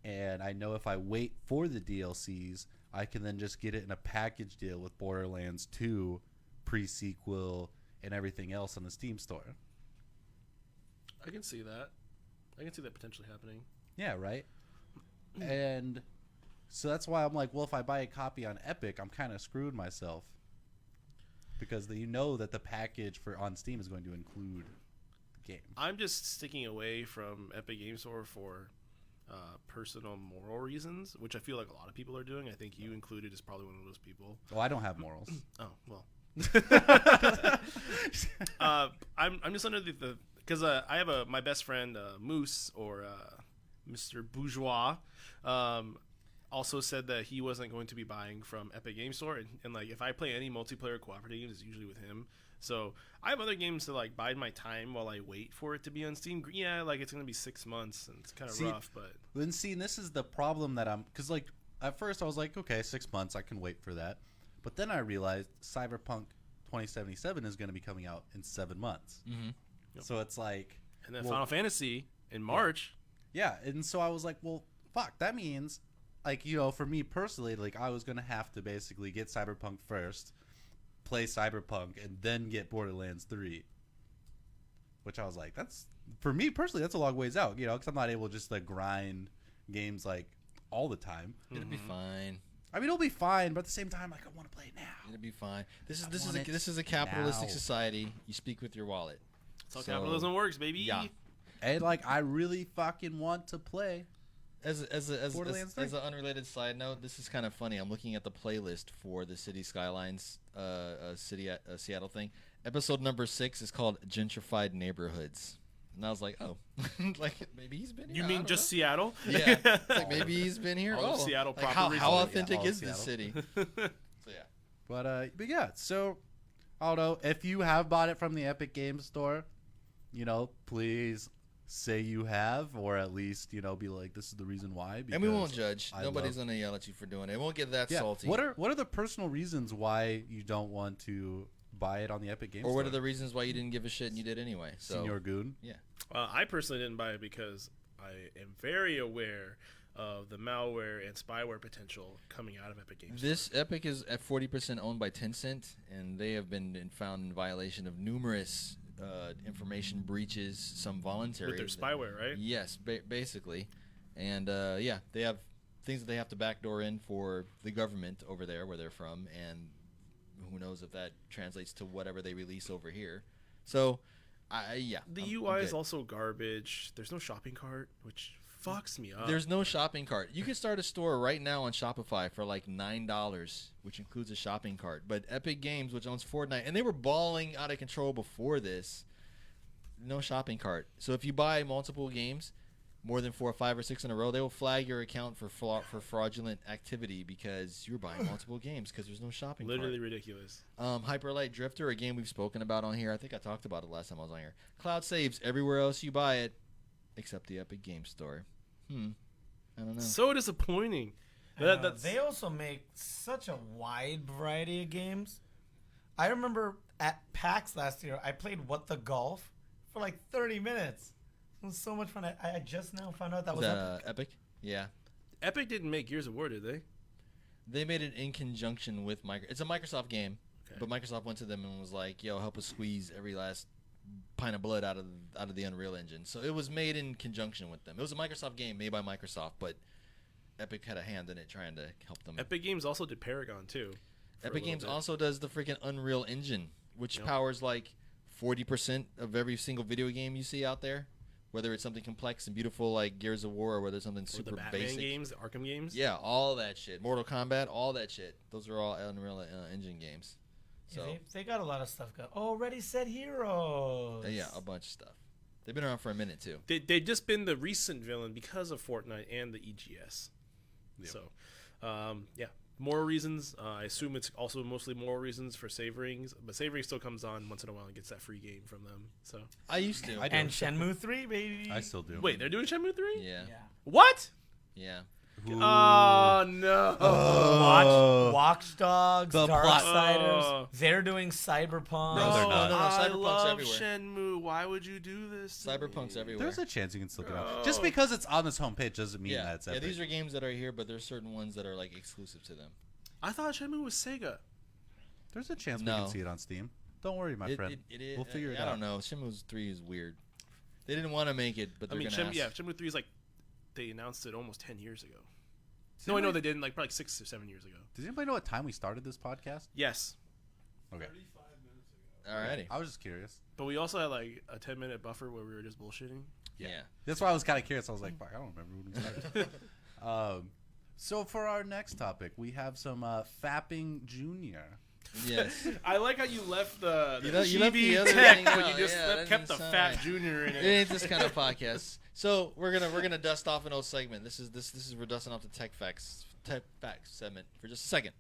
C: And I know if I wait for the DLCs, I can then just get it in a package deal with Borderlands 2, pre-sequel, and everything else on the Steam store.
B: I can see that. I can see that potentially happening.
C: Yeah, right? And so that's why I'm like, well, if I buy a copy on Epic, I'm kind of screwed myself. Because that the package on Steam is going to include the game.
B: I'm just sticking away from Epic Game Store for personal moral reasons, which I feel like a lot of people are doing. I think you included is probably one of those people.
C: Oh, I don't have morals.
B: Oh, well. I'm just under the because I have my best friend Moose, or Mr. Bourgeois, also said that he wasn't going to be buying from Epic Game Store, and like if I play any multiplayer cooperative games, it's usually with him. So I have other games to like bide my time while I wait for it to be on Steam. Yeah, like it's gonna be 6 months, and it's kind of rough. But
C: then this is the problem that because like at first I was like, okay, 6 months, I can wait for that. But then I realized Cyberpunk 2077 is going to be coming out in 7 months.
D: Mm-hmm.
B: Yep.
C: So it's like,
B: and then Final Fantasy in March.
C: Yeah, and so I was like, well, fuck, that means, like, for me personally, like, I was going to have to basically get Cyberpunk first, play Cyberpunk, and then get Borderlands 3. Which I was like, for me personally, that's a long ways out, because I'm not able to just, like, grind games, like, all the time.
D: It'll be fine.
C: I mean, it'll be fine, but at the same time, like, I want to play it now.
D: It'll be fine. This is a capitalistic society. You speak with your wallet.
B: That's how capitalism works, baby.
D: Yeah.
C: And like, I really fucking want to play.
D: As
C: Borderlands
D: an unrelated side note, this is kind of funny. I'm looking at the playlist for the City Skylines, Seattle thing. Episode number 6 is called Gentrified Neighborhoods. And I was like, oh, like maybe he's been here.
B: You
D: I
B: mean
D: don't
B: just
D: know.
B: Seattle?
D: Yeah, like maybe he's been here.
B: All of
D: Oh,
B: Seattle
D: like
B: proper
D: how
B: recently.
D: authentic
C: all of
D: is this city?
C: Seattle.
D: So yeah.
C: But yeah, so I don't know if you have bought it from the Epic Games Store. Please say you have, or at least be like, this is the reason why.
D: And we won't
C: because
D: judge.
C: I
D: Nobody's
C: love-
D: gonna yell at you for doing it. It won't get that
C: Yeah.
D: salty.
C: What are the personal reasons why you don't want to buy it on the Epic Games
D: or
C: Store?
D: what are the reasons why you didn't give a shit and you did anyway? So
C: Senior Goon?
D: yeah.
B: I personally didn't buy it because I am very aware of the malware and spyware potential coming out of Epic Games.
D: This Epic is at 40% owned by Tencent, and they have been found in violation of numerous information breaches, some voluntary.
B: with their spyware, right?
D: Yes, basically. And yeah, they have things that they have to backdoor in for the government over there where they're from, and who knows if that translates to whatever they release over here. So, yeah.
B: The
D: I'm
B: UI is
D: good.
B: also garbage. There's no shopping cart, which fucks me up.
D: There's no shopping cart. You can start a store right now on Shopify for like $9, which includes a shopping cart. But Epic Games, which owns Fortnite, and they were balling out of control before this, no shopping cart. So if you buy multiple games, more than 4 or 5 or 6 in a row, they will flag your account for fraudulent activity because you're buying multiple games because there's no shopping
B: Literally
D: cart.
B: ridiculous.
D: Hyperlight Drifter, a game we've spoken about on here. I think I talked about it last time I was on here. Cloud saves everywhere else you buy it, except the Epic Games Store. I don't know.
B: So disappointing.
A: They also make such a wide variety of games. I remember at PAX last year, I played What the Golf for like 30 minutes. It was so much fun. I just now found out that was Epic.
D: Epic? Yeah.
B: Epic didn't make Gears of War, did they?
D: They made it in conjunction with Microsoft. It's a Microsoft game,
B: Okay.
D: but Microsoft went to them and was like, "Yo, help us squeeze every last pint of blood out of the Unreal Engine." So it was made in conjunction with them. It was a Microsoft game made by Microsoft, but Epic had a hand in it trying to help them.
B: Epic Games also did Paragon, too. for a
D: Epic
B: little
D: Games
B: bit.
D: also does the freaking Unreal Engine, which
B: Yep.
D: powers like 40% of every single video game you see out there, whether it's something complex and beautiful like Gears of War or whether it's something
B: Or
D: super
B: the Batman
D: basic.
B: games, the Arkham games.
D: Yeah, all that shit. Mortal Kombat, all that shit. Those are all Unreal Engine games. So,
A: Yeah, they got a lot of stuff going. Oh, Ready, Set, Heroes.
D: yeah, a bunch of stuff. They've been around for a minute, too.
B: They've just been the recent villain because of Fortnite and the EGS.
C: Yep.
B: So, yeah, more reasons. I assume it's also mostly more reasons for Save Rings, but Save Rings still comes on once in a while and gets that free game from them. So,
D: I used to.
C: I do.
A: And Shenmue 3, baby.
C: I still do.
B: wait, they're doing Shenmue 3?
D: Yeah,
A: Yeah.
B: What?
D: yeah.
C: Ooh.
B: Oh no!
A: Watch Dogs,
C: The plot-
A: Darksiders.
B: Oh.
A: They're doing Cyberpunk.
C: No, they're not.
D: No,
B: I
D: Cyberpunk's
B: love
D: everywhere.
B: Shenmue. Why would you do this? to
D: Cyberpunk's
B: me?
D: everywhere.
C: There's a chance you can still get out.
B: Oh.
C: Just because it's on this homepage doesn't mean
D: yeah,
C: that it's
D: yeah.
C: Epic.
D: These are games that are here, but there's certain ones that are like exclusive to them.
B: I thought Shenmue was Sega.
C: There's a chance we
D: No.
C: can see it on Steam. Don't worry, my friend.
D: It is.
C: We'll figure it
D: I
C: out.
D: don't know. Shenmue 3 is weird. They didn't want to make it, but
B: I
D: they're
B: mean,
D: gonna ask.
B: Shenmue 3 is like they announced it almost 10 years ago.
C: Does
B: No, I know
C: anybody-
B: they didn't. Like probably 6 or 7 years ago.
C: Does anybody know what time we started this podcast?
B: Yes,
C: Okay.
E: 35 minutes ago.
D: Alrighty.
C: I was just curious.
B: but we also had like a 10-minute buffer where we were just bullshitting.
D: Yeah.
C: That's why I was kind of curious. I was like, fuck, I don't remember when we started. So for our next topic, we have some Fapping Junior.
D: Yes.
B: I like how you left the
D: You left the
B: chibi
D: other
B: tech,
D: thing
B: but
D: out.
B: you just
D: Yeah, that
B: kept the
D: doesn't
B: fat
D: sound
B: junior in
D: It
B: it.
D: ain't this kind of podcast. So we're gonna dust off an old segment. This is we're dusting off the tech facts segment for just a second.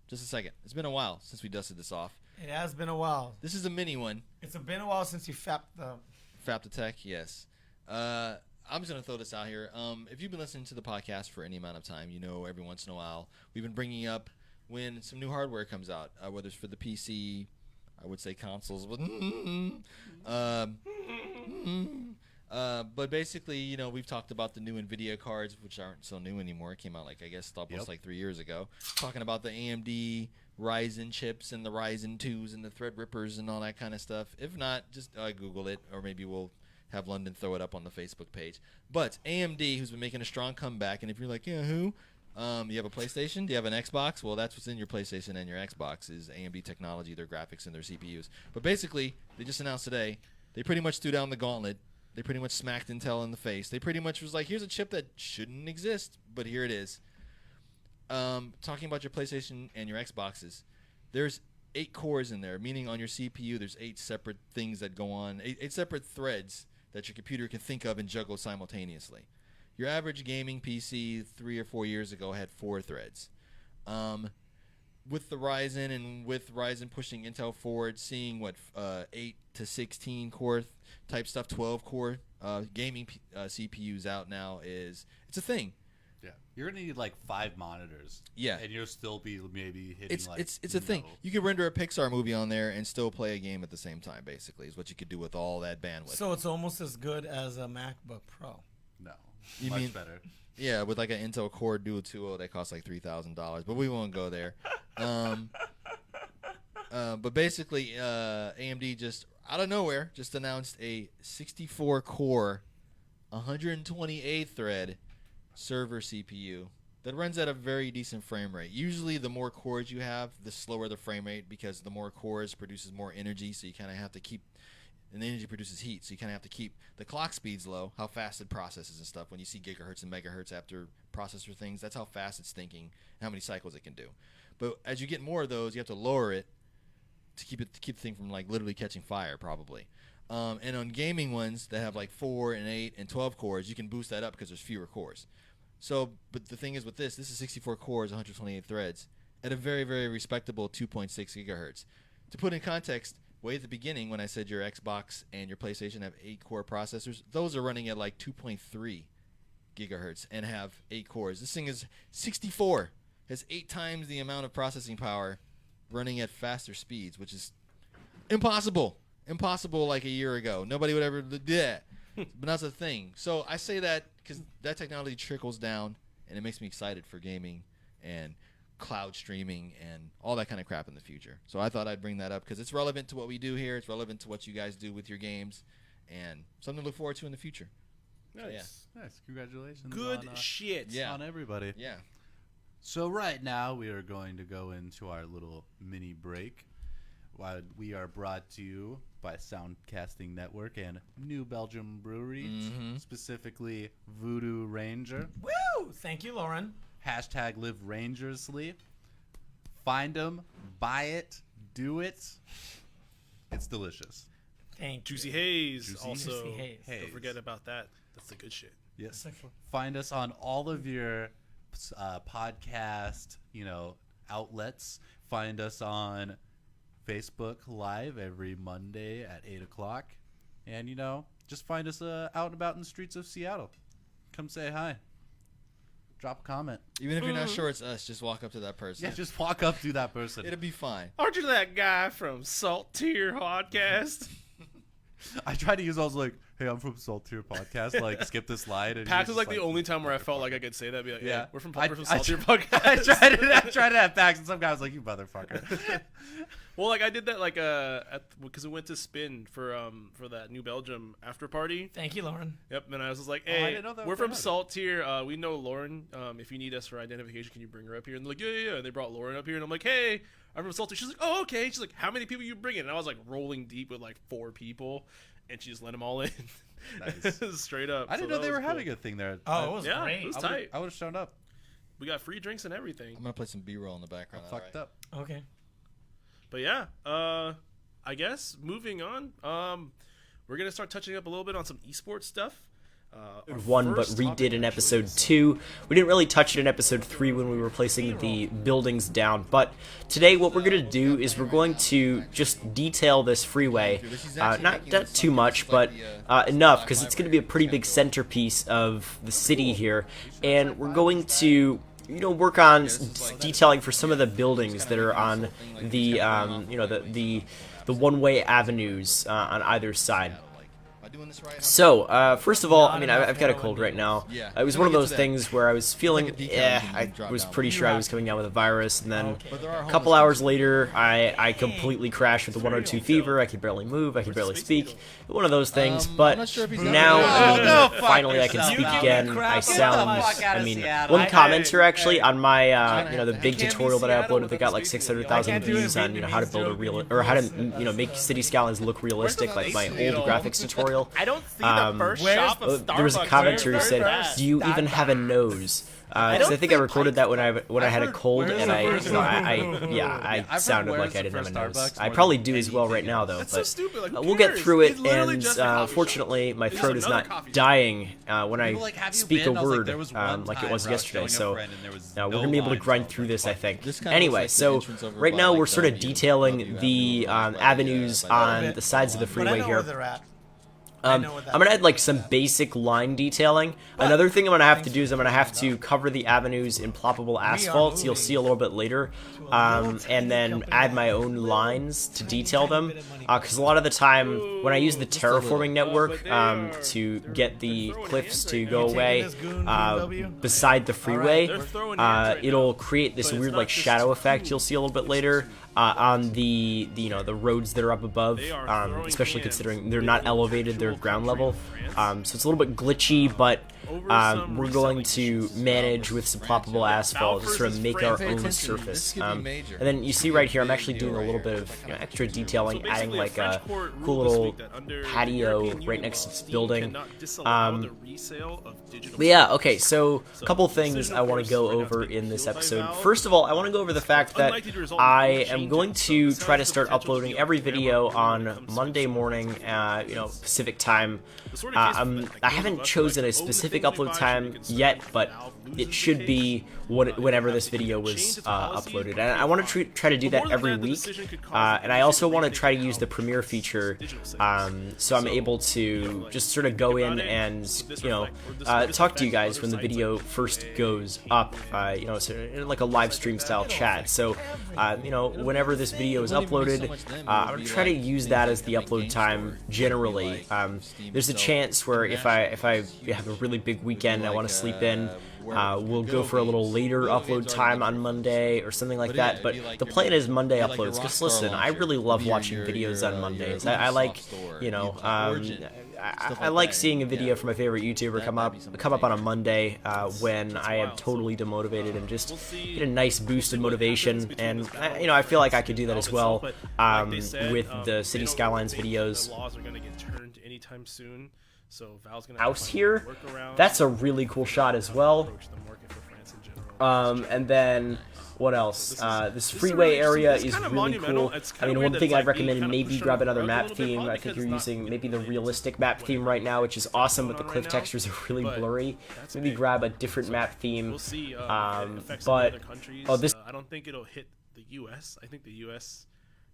D: Just a second. It's been a while since we dusted this off.
A: It has been a while.
D: This is a mini one.
A: It's been a while since you fapped the.
D: Fap the tech, yes. I'm just gonna throw this out here. If you've been listening to the podcast for any amount of time, you know every once in a while we've been bringing up when some new hardware comes out, whether it's for the PC, I would say consoles, but basically, you know, we've talked about the new NVIDIA cards, which aren't so new anymore. It came out like I guess almost
C: Yep.
D: like 3 years ago. Talking about the AMD Ryzen chips and the Ryzen 2s and the Threadrippers and all that kind of stuff. If not, just Google it, or maybe we'll have London throw it up on the Facebook page. But AMD, who's been making a strong comeback, and if you're like, yeah, who? You have a PlayStation? Do you have an Xbox? Well, that's what's in your PlayStation and your Xbox is AMD technology, their graphics and their CPUs. But basically, they just announced today, they pretty much threw down the gauntlet. They pretty much smacked Intel in the face. They pretty much was like, here's a chip that shouldn't exist, but here it is. Talking about your PlayStation and your Xboxes, there's 8 cores in there, meaning on your CPU there's 8 separate things that go on, 8 separate threads that your computer can think of and juggle simultaneously. Your average gaming PC 3 or 4 years ago had 4 threads. With the Ryzen and with Ryzen pushing Intel forward, seeing 8 to 16 core type stuff, 12 core gaming CPUs out now it's a thing.
C: Yeah, you're gonna need like 5 monitors.
D: Yeah,
C: and you'll still be maybe hitting
D: it's a thing. You could render a Pixar movie on there and still play a game at the same time. Basically, is what you could do with all that bandwidth.
A: So it's almost as good as a MacBook Pro.
C: No,
D: You
C: much
D: mean-
C: better.
D: Yeah, with like an Intel Core Duo 2.0 that costs like $3,000, but we won't go there. But basically, AMD just out of nowhere just announced a 64-core, 128-thread server CPU that runs at a very decent frame rate. Usually, the more cores you have, the slower the frame rate because the more cores produces more energy, so you kind of have to keep. And the energy produces heat, so you kind of have to keep the clock speeds low, how fast it processes and stuff. When you see gigahertz and megahertz after processor things, that's how fast it's thinking and how many cycles it can do. But as you get more of those, you have to lower it to keep the thing from like literally catching fire, probably. And on gaming ones that have like 4 and 8 and 12 cores, you can boost that up because there's fewer cores. So, but the thing is with this is 64 cores, 128 threads at a very, very respectable 2.6 gigahertz. To put in context, way at the beginning when I said your Xbox and your PlayStation have 8-core processors, those are running at like 2.3 gigahertz and have 8 cores. This thing is 64, has 8 times the amount of processing power, running at faster speeds, which is impossible. Impossible like a year ago. Nobody would ever do that. But that's a thing. So I say that because that technology trickles down, and it makes me excited for gaming and cloud streaming and all that kind of crap in the future. So I thought I'd bring that up because it's relevant to what we do here. It's relevant to what you guys do with your games, and something to look forward to in the future.
B: Nice.
C: Nice. Congratulations.
B: Good
C: on,
B: shit.
D: Yeah.
C: on everybody.
D: Yeah.
C: So right now we are going to go into our little mini break. While we are brought to you by Soundcasting Network and New Belgium Brewery, specifically Voodoo Ranger.
A: Woo! Thank you, Lauren.
C: Hashtag Live Rangersly. Find them, buy it, do it. It's delicious.
A: Thank
B: Juicy
A: you.
B: Haze.
C: Juicy
B: Also,
A: Haze.
B: don't forget about that. That's the good shit.
C: Yes.
A: It's like-
C: Find us on all of your podcast, outlets. Find us on Facebook Live every Monday at 8 o'clock. And, just find us out and about in the streets of Seattle. Come say hi. Drop a comment.
D: Even if you're not sure it's us, just walk up to that person.
C: Yeah, just walk up to that person.
D: It'll be fine.
B: Aren't you that guy from saltTier podcast?
C: I tried to use, I was like, hey, I'm from saltTier podcast. Like, skip this slide. And
B: PAX
C: he
B: was
C: just
B: like the only time where I felt like I could say that. Be like, yeah, we're from saltTier podcast.
C: I tried it at PAX, and some guy was like, you motherfucker.
B: Well, like I did that like because we went to Spin for that New Belgium after party.
A: Thank you, Lauren.
B: Yep, and I was just like,
C: I
B: hey,
C: didn't know that
B: we're
C: was
B: from
C: allowed.
B: saltTier. We know Lauren. If you need us for identification, can you bring her up here? And they're like, yeah. And they brought Lauren up here, and I'm like, hey, I'm from saltTier. She's like, oh, okay. She's like, how many people you bringing? And I was like rolling deep with like 4 people, and she just let them all in.
C: Nice.
B: Straight up.
C: I didn't know they were having a thing there.
A: Oh, it was
B: Yeah,
A: great.
B: it was tight.
C: I would have shown up.
B: We got free drinks and everything.
D: I'm going to play some B-roll in the
C: I
D: background.
C: fucked up.
A: Okay.
B: But yeah, I guess moving on, we're gonna start touching up a little bit on some esports stuff. Our
F: One, but
B: first
F: redid
B: topic
F: in
B: actually
F: episode
B: is-
F: 2. We didn't really touch it in episode 3 when we were placing the buildings down. But today, what we're going to do is we're going to just detail this freeway. Not too much, but enough, because it's going to be a pretty big centerpiece of the city here. And we're going to work on detailing for some of the buildings that are on the the one-way avenues on either side. So, first of all, I mean, I've got a cold right now. It was one of those things where I was feeling, I was pretty sure I was coming down with a virus, and then a couple hours later, I completely crashed with a 102 fever. I could barely move, I could barely speak. One of those things, but now, I mean, finally I can speak again. I sound, I mean, one commenter actually on my, the big tutorial that I uploaded that got like 600,000 views on, how to build a real, or how to, make City Skylines look realistic, like my old graphics tutorial. tutorial.
B: I don't see the first
A: where's
B: shop of Starbucks.
F: There was a commenter who
B: Where's
F: said,
B: that?
F: "Do you even have a nose?" Because I think I recorded that when I had a cold, and I sounded like I didn't have a nose. I probably do as well right now, though.
B: That's so
F: But
B: stupid. Like, who
F: we'll get
B: cares?
F: through it,
B: It's literally
F: and
B: just a coffee shop.
F: fortunately, my
B: It's
F: throat is
B: another
F: not
B: coffee shop.
F: dying when I
C: People like, "Have you
F: speak a
C: been?" I was like,
F: word
C: "There was one
F: like it
C: time
F: was
C: where I was
F: yesterday."
C: showing a
F: So
C: friend and there was
F: we're
C: no
F: gonna be able to
C: lines.
F: grind
C: I was
F: through
C: like,
F: this, I
C: "Fuck."
F: think.
D: This kinda
F: Anyway,
D: looks like the
F: so
D: entrance over
F: right
D: by,
F: now
D: like,
F: we're sort of
D: Bellevue.
F: detailing
D: Bellevue
F: the
D: Avenue, by the,
F: avenues
D: by the-
F: on the sides of the
A: But I
F: freeway
A: know
F: here.
A: where they're at.
F: I'm gonna add like some basic line detailing. Another thing I'm gonna have to do is I'm gonna have to cover the avenues in ploppable asphalt. You'll see a little bit later, and then add my own lines to detail them. Because a lot of the time when I use the terraforming network to get the cliffs to go away beside the freeway, it'll create this weird like shadow effect. You'll see a little bit later. On the the roads that are up above, especially considering they're not elevated, they're ground level. So it's a little bit glitchy, but we're going to manage with some ploppable asphalt to sort of make our own surface. And then you see right here, I'm actually doing a little bit of extra detailing, adding like a cool little patio right next to this building. But yeah, okay, so a couple things I want to go over in this episode. First of all, I want to go over the fact that I am going to try to start uploading every video on Monday morning, Pacific time. I haven't chosen a specific upload time yet, but it should be whenever this video was uploaded. And I want to try to do that every week. And I also want to try to use the Premiere feature, so I'm able to just sort of go in and talk to you guys when the video first goes up. It's like a live stream style chat. So whenever this video is uploaded, I'm gonna try to use that as the upload time generally. There's a chance where if I have a really big weekend, I want to sleep in, we'll go for a little later upload time on Monday or something like that. But the plan is Monday uploads. Because listen, I really love watching videos on Mondays. I like, I like seeing a video from my favorite YouTuber come up on a Monday when I am totally demotivated and just get a nice boost of motivation. And I feel like I could do that as well with the City Skylines videos.
B: Laws are going to get turned anytime soon. So Val's gonna
F: House here, that's a really cool shot as well. And then what else? This freeway area is really cool. I mean, one thing I'd recommend, maybe grab another map theme. I think you're using maybe the realistic map theme right now, which is awesome, but the cliff textures are really blurry. Maybe grab a different map theme. But this.
B: I don't think it'll hit the U.S. I think the U.S.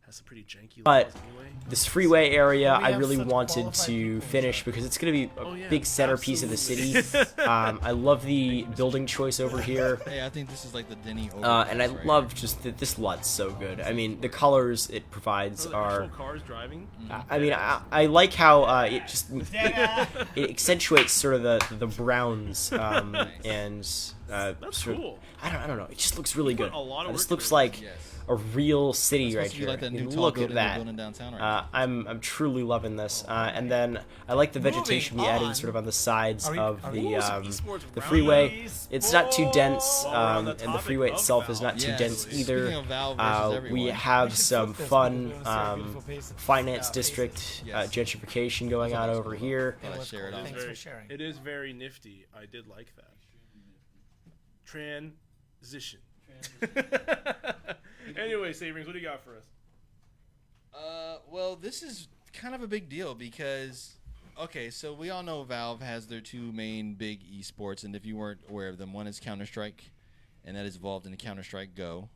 B: has some pretty janky.
F: But
B: anyway.
F: this freeway area, I really wanted to finish because it's going to be a big centerpiece of the city. I love the building choice over here.
D: Hey, I think this is like the Denny.
F: And I love just that this LUT's so good. I mean, the colors it provides are.
B: Cars driving.
F: I mean, I like how it just it accentuates sort of the browns and
B: That's cool.
F: I don't know. It just looks really good. This looks
B: into
F: like a real city right here.
D: Like that new
F: Look
D: tall
F: at that.
D: building downtown right
F: I'm truly loving this. And then I like the vegetation we added sort of on the sides of the freeway. It's not too dense, and the freeway itself is not too dense either. We have some fun finance district gentrification going on over here.
A: Thanks for sharing.
B: It is very nifty. I did like that. Transition. Anyway, Saverings, what do you got for us?
D: Well, this is kind of a big deal because, okay, so we all know Valve has their two main big esports, and if you weren't aware of them, one is Counter-Strike, and that is evolved into Counter-Strike Go.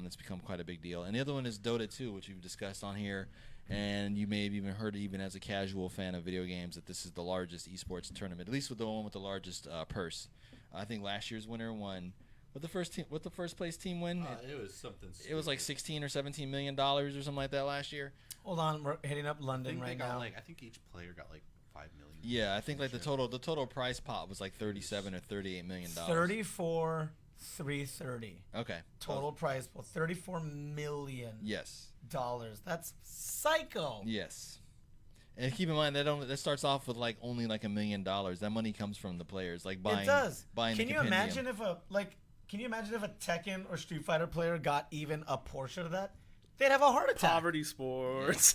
D: That's become quite a big deal. And the other one is Dota 2, which we've discussed on here, and you may have even heard, even as a casual fan of video games, that this is the largest esports tournament, at least with the one with the largest purse. I think last year's winner won. What the first place team win?
C: It was something.
D: It was like $16 or $17 million or something like that last year.
A: Hold on, we're hitting up London right now.
C: I think each player got like $5 million.
D: Yeah, I think like the total prize pot was like 37 or $38 million.
A: 330.
D: Okay.
A: Total prize pool, $34 million.
D: Yes.
A: That's psycho.
D: Yes. And keep in mind that starts off with like only like $1 million. That money comes from the players, like buying.
A: It does.
D: Buying.
A: Can
D: the
A: you
D: compendium.
A: imagine Can you imagine if a Tekken or Street Fighter player got even a portion of that? They'd have a heart attack.
B: Poverty sports.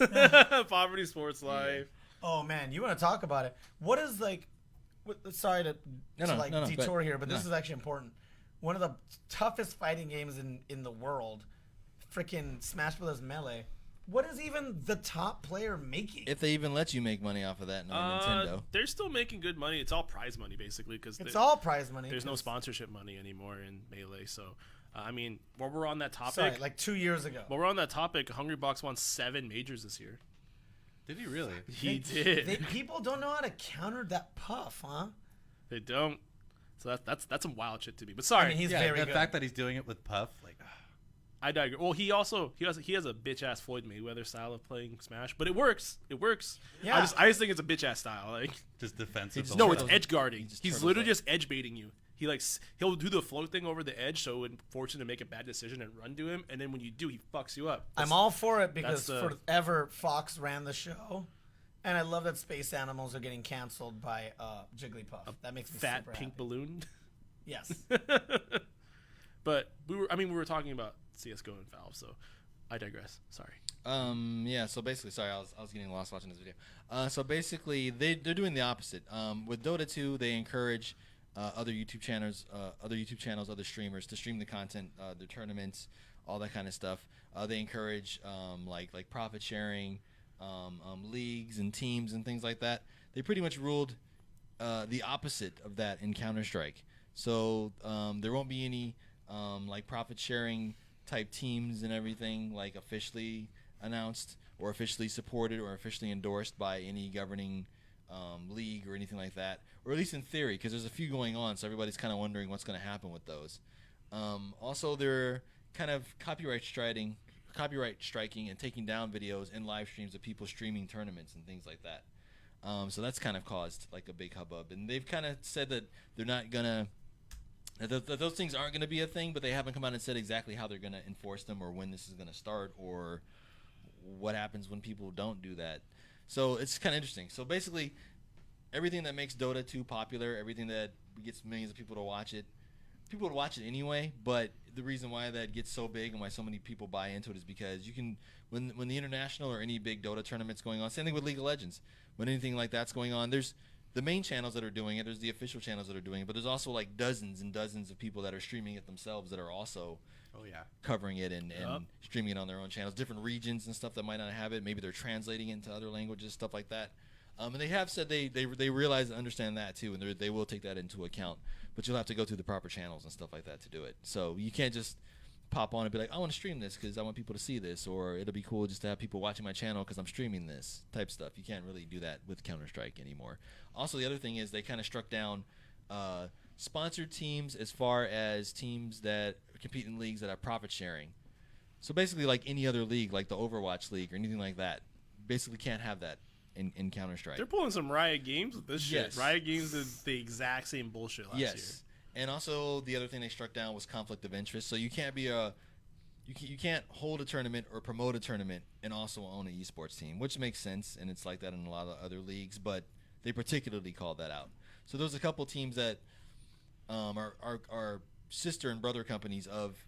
B: Poverty sports life.
A: Oh man, you want to talk about it? What is like? Sorry to detour here, but this is actually important. One of the toughest fighting games in the world, freaking Smash Bros. Melee. What is even the top player making?
D: If they even let you make money off of that, Nintendo.
B: They're still making good money. It's all prize money basically because
A: it's all prize money.
B: There's no sponsorship money anymore in Melee. So, I mean, while we're on that topic,
A: sorry, like 2 years ago.
B: While we're on that topic, Hungrybox won 7 majors this year.
C: Did he really?
B: He did.
A: People don't know how to counter that puff, huh?
B: They don't. So that's some wild shit to me. But sorry,
A: I mean, he's very
C: the
A: good.
C: fact that he's doing it with Puff, like,
B: I digress. Well, he has a bitch ass Floyd Mayweather style of playing Smash, but it works. It works.
A: Yeah.
B: I just think it's a bitch ass style. Like
C: just defensive.
B: no, it's edge guarding. He's
D: turtles
B: literally
D: up.
B: just edge baiting you. He'll do the float thing over the edge, so it forces you to make a bad decision and run to him. And then when you do, he fucks you up.
A: I'm all for it because forever Fox ran the show, and I love that Space Animals are getting canceled by Jigglypuff. That makes me
B: fat
A: super
B: pink
A: happy.
B: balloon.
A: Yes.
B: But we were talking about CS:GO and Valve, so I digress. Sorry.
D: Yeah. So basically, sorry, I was getting lost watching this video. So basically, they're doing the opposite. With Dota 2, they encourage other YouTube channels, other streamers to stream the content, their tournaments, all that kind of stuff. They encourage like profit sharing, leagues and teams and things like that. They pretty much ruled the opposite of that in Counter-Strike. So there won't be any like profit sharing type teams and everything like officially announced or officially supported or officially endorsed by any governing league or anything like that, or at least in theory, because there's a few going on, so everybody's kind of wondering what's going to happen with those. Also, they're kind of copyright striking and taking down videos and live streams of people streaming tournaments and things like that. So that's kind of caused like a big hubbub, and they've kind of said that they're not gonna that those things aren't going to be a thing, but they haven't come out and said exactly how they're going to enforce them or when this is going to start or what happens when people don't do that. So it's kind of interesting. So basically, everything that makes Dota 2 popular, everything that gets millions of people to watch it anyway, but the reason why that gets so big and why so many people buy into it is because you can, when the international or any big Dota tournament's going on, same thing with League of Legends, when anything like that's going on, there's the main channels that are doing it, there's the official channels that are doing it, but there's also like dozens and dozens of people that are streaming it themselves that are also covering it and streaming it on their own channels, different regions and stuff that might not have it. Maybe they're translating it into other languages, stuff like that. And they have said they realize and understand that too, and they will take that into account. But you'll have to go through the proper channels and stuff like that to do it. So you can't just pop on and be like, I want to stream this because I want people to see this, or it'll be cool just to have people watching my channel because I'm streaming this type stuff. You can't really do that with Counter-Strike anymore. Also, the other thing is they kind of struck down sponsored teams as far as teams that compete in leagues that have profit sharing. So basically like any other league, like the Overwatch League or anything like that, basically can't have that in Counter-Strike.
B: They're pulling some Riot Games with this
D: Yes.
B: shit. Riot Games did the exact same bullshit last year.
D: And also the other thing they struck down was conflict of interest. So you can't be you can't hold a tournament or promote a tournament and also own an eSports team, which makes sense, and it's like that in a lot of other leagues, but they particularly called that out. So there's a couple teams that are sister and brother companies of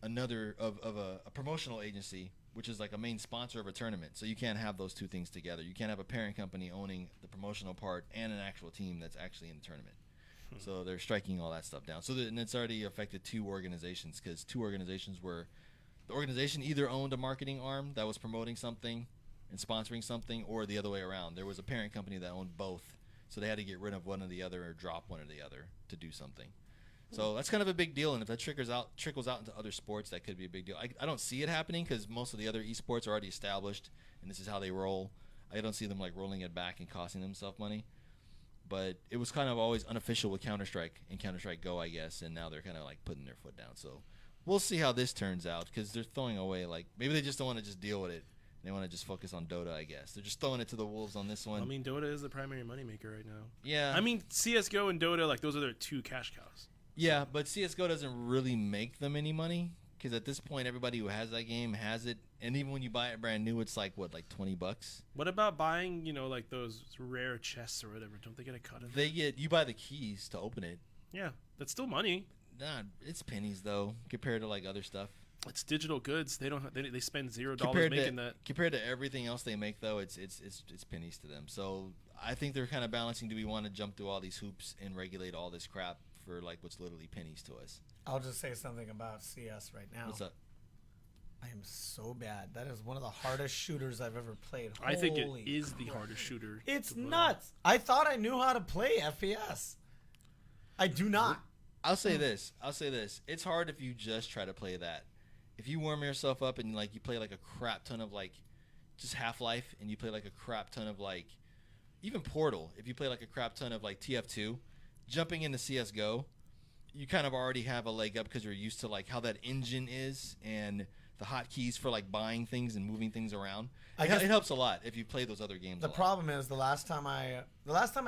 D: a promotional agency, which is like a main sponsor of a tournament. So you can't have those two things together. You can't have a parent company owning the promotional part and an actual team that's actually in the tournament. So they're striking all that stuff down. And it's already affected 2 organizations because 2 organizations were the organization either owned a marketing arm that was promoting something and sponsoring something, or the other way around. There was a parent company that owned both, so they had to get rid of one or the other or drop one or the other to do something. So that's kind of a big deal, and if that trickles out into other sports, that could be a big deal. I don't see it happening because most of the other esports are already established, and this is how they roll. I don't see them like rolling it back and costing themselves money. But it was kind of always unofficial with Counter-Strike and Counter-Strike Go, I guess, and now they're kind of like putting their foot down. So we'll see how this turns out because they're throwing away, like, maybe they just don't want to just deal with it. They want to just focus on Dota, I guess. They're just throwing it to the wolves on this one.
B: I mean, Dota is the primary moneymaker right now.
D: Yeah.
B: I mean, CSGO and Dota, like, those are their 2 cash cows.
D: Yeah, but CSGO doesn't really make them any money because at this point, everybody who has that game has it. And even when you buy it brand new, it's like, what, like $20?
B: What about buying, like those rare chests or whatever? Don't they get a cut of it?
D: You buy the keys to open it.
B: Yeah, that's still money.
D: Nah, it's pennies, though, compared to, like, other stuff.
B: it's digital goods. They don't. They spend $0
D: compared
B: making
D: to,
B: that.
D: Compared to everything else they make, though, it's pennies to them. So I think they're kind of balancing. Do we want to jump through all these hoops and regulate all this crap for like what's literally pennies to us?
A: I'll just say something about CS right now.
D: What's up?
A: I am so bad. That is one of the hardest shooters I've ever played.
B: I think it
A: Holy
B: is the
A: crap.
B: hardest shooter.
A: It's
B: to play.
A: nuts. I thought I knew how to play FPS. I do not.
D: I'll say this. It's hard if you just try to play that. If you warm yourself up and like you play like a crap ton of like just Half-Life, and you play like a crap ton of like even Portal, if you play like a crap ton of like TF2, jumping into CS:GO, you kind of already have a leg up because you're used to like how that engine is and the hotkeys for like buying things and moving things around.
A: I guess
D: It helps a lot if you play those other games.
A: the
D: a lot.
A: problem is the last time I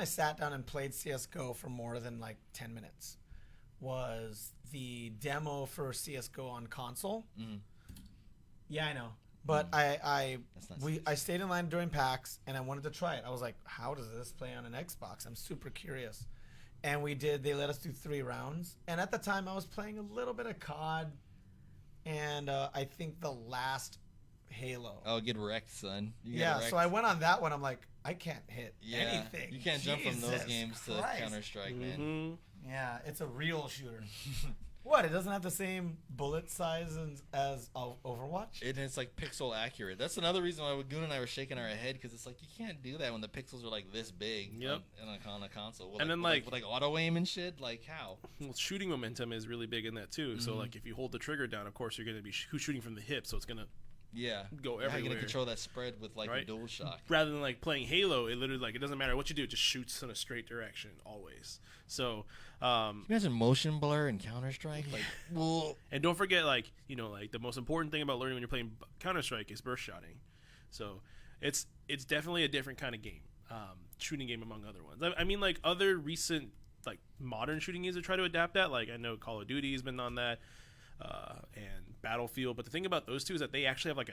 A: sat down and played CS:GO for more than like 10 minutes was the demo for CS:GO on console.
D: Mhm.
A: Yeah, I know. But
D: That's not serious.
A: I stayed in line during PAX and I wanted to try it. I was like, how does this play on an Xbox? I'm super curious. And they let us do 3 rounds. And at the time I was playing a little bit of COD and I think the last Halo.
D: Oh, get wrecked, son. You get
A: Yeah,
D: wrecked.
A: so I went on that one. I'm like, I can't hit
D: Yeah,
A: anything.
D: You can't jump from those
A: Jesus
D: games to
A: Christ.
D: Counter-Strike, man.
B: Mhm.
A: Yeah, it's a real shooter. What? It doesn't have the same bullet size as Overwatch?
D: It's like pixel accurate. That's another reason why Goon and I were shaking our head, because it's like you can't do that when the pixels are like this big.
B: Yep.
D: On a console. With
B: And then,
D: with auto aim and shit. Like how?
B: Well, shooting momentum is really big in that too. So like if you hold the trigger down, of course you're going to be shooting from the hip, so it's going to
D: Yeah.
B: go
D: How are you
B: everywhere.
D: gonna control that spread with like
B: Right?
D: a dual shock?
B: Rather than like playing Halo, it literally like it doesn't matter what you do, it just shoots in a straight direction always. So
D: Can you imagine motion blur in Counter-Strike? Like, well,
B: and don't forget like like the most important thing about learning when you're playing Counter-Strike is burst shotting. So it's definitely a different kind of game, shooting game among other ones. I mean like other recent like modern shooting games that try to adapt that. Like I know Call of Duty has been on that, and Battlefield. But the thing about those two is that they actually have like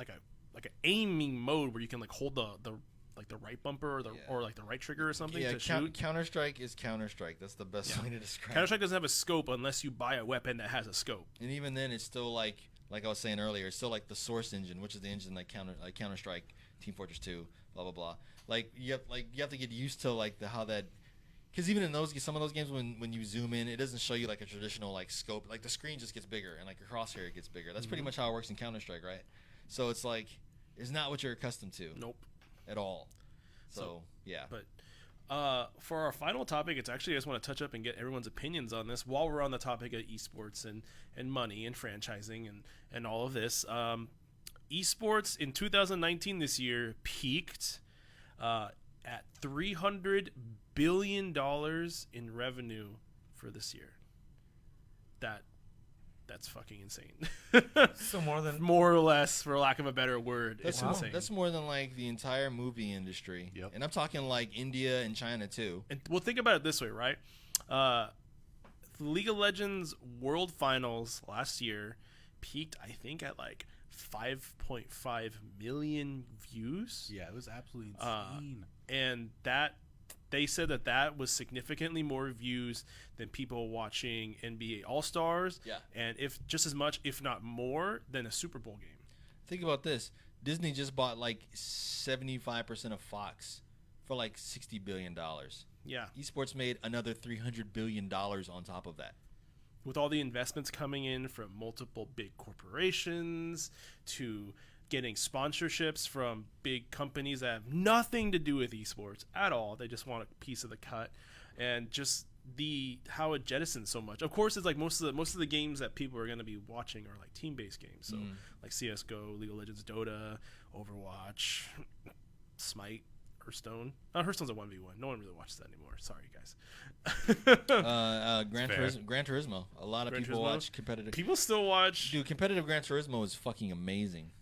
B: a aiming mode where you can like hold the right bumper or like the right trigger or something
D: yeah.
B: to shoot.
D: Counter-Strike is Counter-Strike. That's the best way to describe
B: Counter-Strike doesn't have a scope unless you buy a weapon that has a scope.
D: it. And even then, it's still like I was saying earlier, it's still like the source engine, which is the engine like Counter-Strike, Team Fortress 2, blah blah blah. Like you have to get used to like how that. Because even in some of those games, when you zoom in, it doesn't show you like a traditional like scope. Like the screen just gets bigger, and like your crosshair gets bigger. That's pretty much how it works in Counter-Strike, right? So it's like it's not what you're accustomed to.
B: Nope.
D: At all. So yeah.
B: But for our final topic, it's actually I just want to touch up and get everyone's opinions on this while we're on the topic of esports and money and franchising and all of this. Esports in 2019 this year peaked at $300 billion in revenue for this year. That's fucking insane.
A: So
B: more or less, for lack of a better word, it's insane.
D: That's more than like the entire movie industry.
C: Yep.
D: And I'm talking like India and China too.
B: And we'll think about it this way, right? League of Legends World Finals last year peaked, I think, at like 5.5 million views.
C: Yeah, it was absolutely insane.
B: And that they said that was significantly more views than people watching NBA All-Stars.
D: Yeah.
B: And if just as much, if not more, than a Super Bowl game.
D: Think about this. Disney just bought like 75% of Fox for like $60 billion.
B: Yeah.
D: Esports made another $300 billion on top of that.
B: With all the investments coming in from multiple big corporations to getting sponsorships from big companies that have nothing to do with esports at all. They just want a piece of the cut, and just how it jettisons so much. Of course, it's like most of the games that people are going to be watching are like team-based games. So like CS:GO, League of Legends, Dota, Overwatch, Smite, Hearthstone. Hearthstone's a 1v1. No one really watches that anymore. Sorry, guys.
D: Gran Turismo. A lot of
B: Gran
D: people
B: Turismo?
D: watch competitive.
B: People still watch.
D: Dude, competitive Gran Turismo is fucking amazing.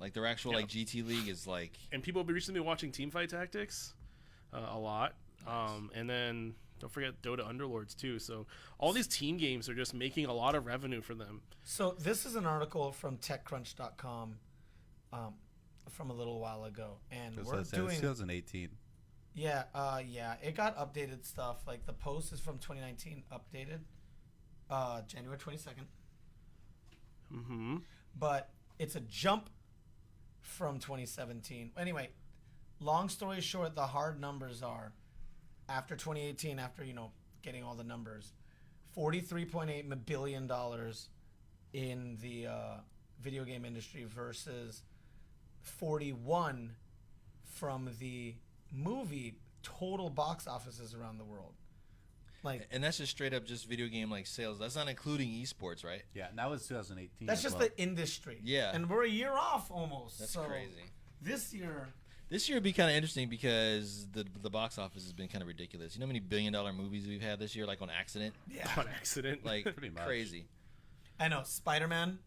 D: Like their actual
B: Yeah.
D: like GT League is like.
B: And people have recently been watching Teamfight Tactics a lot. And then don't forget Dota Underlords too. So all these team games are just making a lot of revenue for them.
A: So this is an article from TechCrunch.com from a little while ago, and
C: It
A: we're
C: was
A: doing
C: 2018.
A: yeah, it got updated stuff. Like the post is from 2019, updated January 22nd.
B: Mm-hmm.
A: but it's a jump from 2017. Anyway, long story short, the hard numbers are after 2018, after getting all the numbers, $43.8 billion in the video game industry versus 41 from the movie total box offices around the world. Like,
D: and that's just straight up just video game like sales. That's not including esports, right?
C: Yeah, and that was 2018.
A: that's
C: as
A: just
C: well.
A: the industry.
D: Yeah.
A: And we're a year off almost.
D: That's
A: so
D: crazy.
A: This year
D: This year would be kind of interesting because the box office has been kind of ridiculous. You know how many billion-dollar movies we've had this year, like on accident?
A: yeah.
B: On accident.
D: Like,
C: Pretty much.
D: crazy.
A: I know. Spider-Man.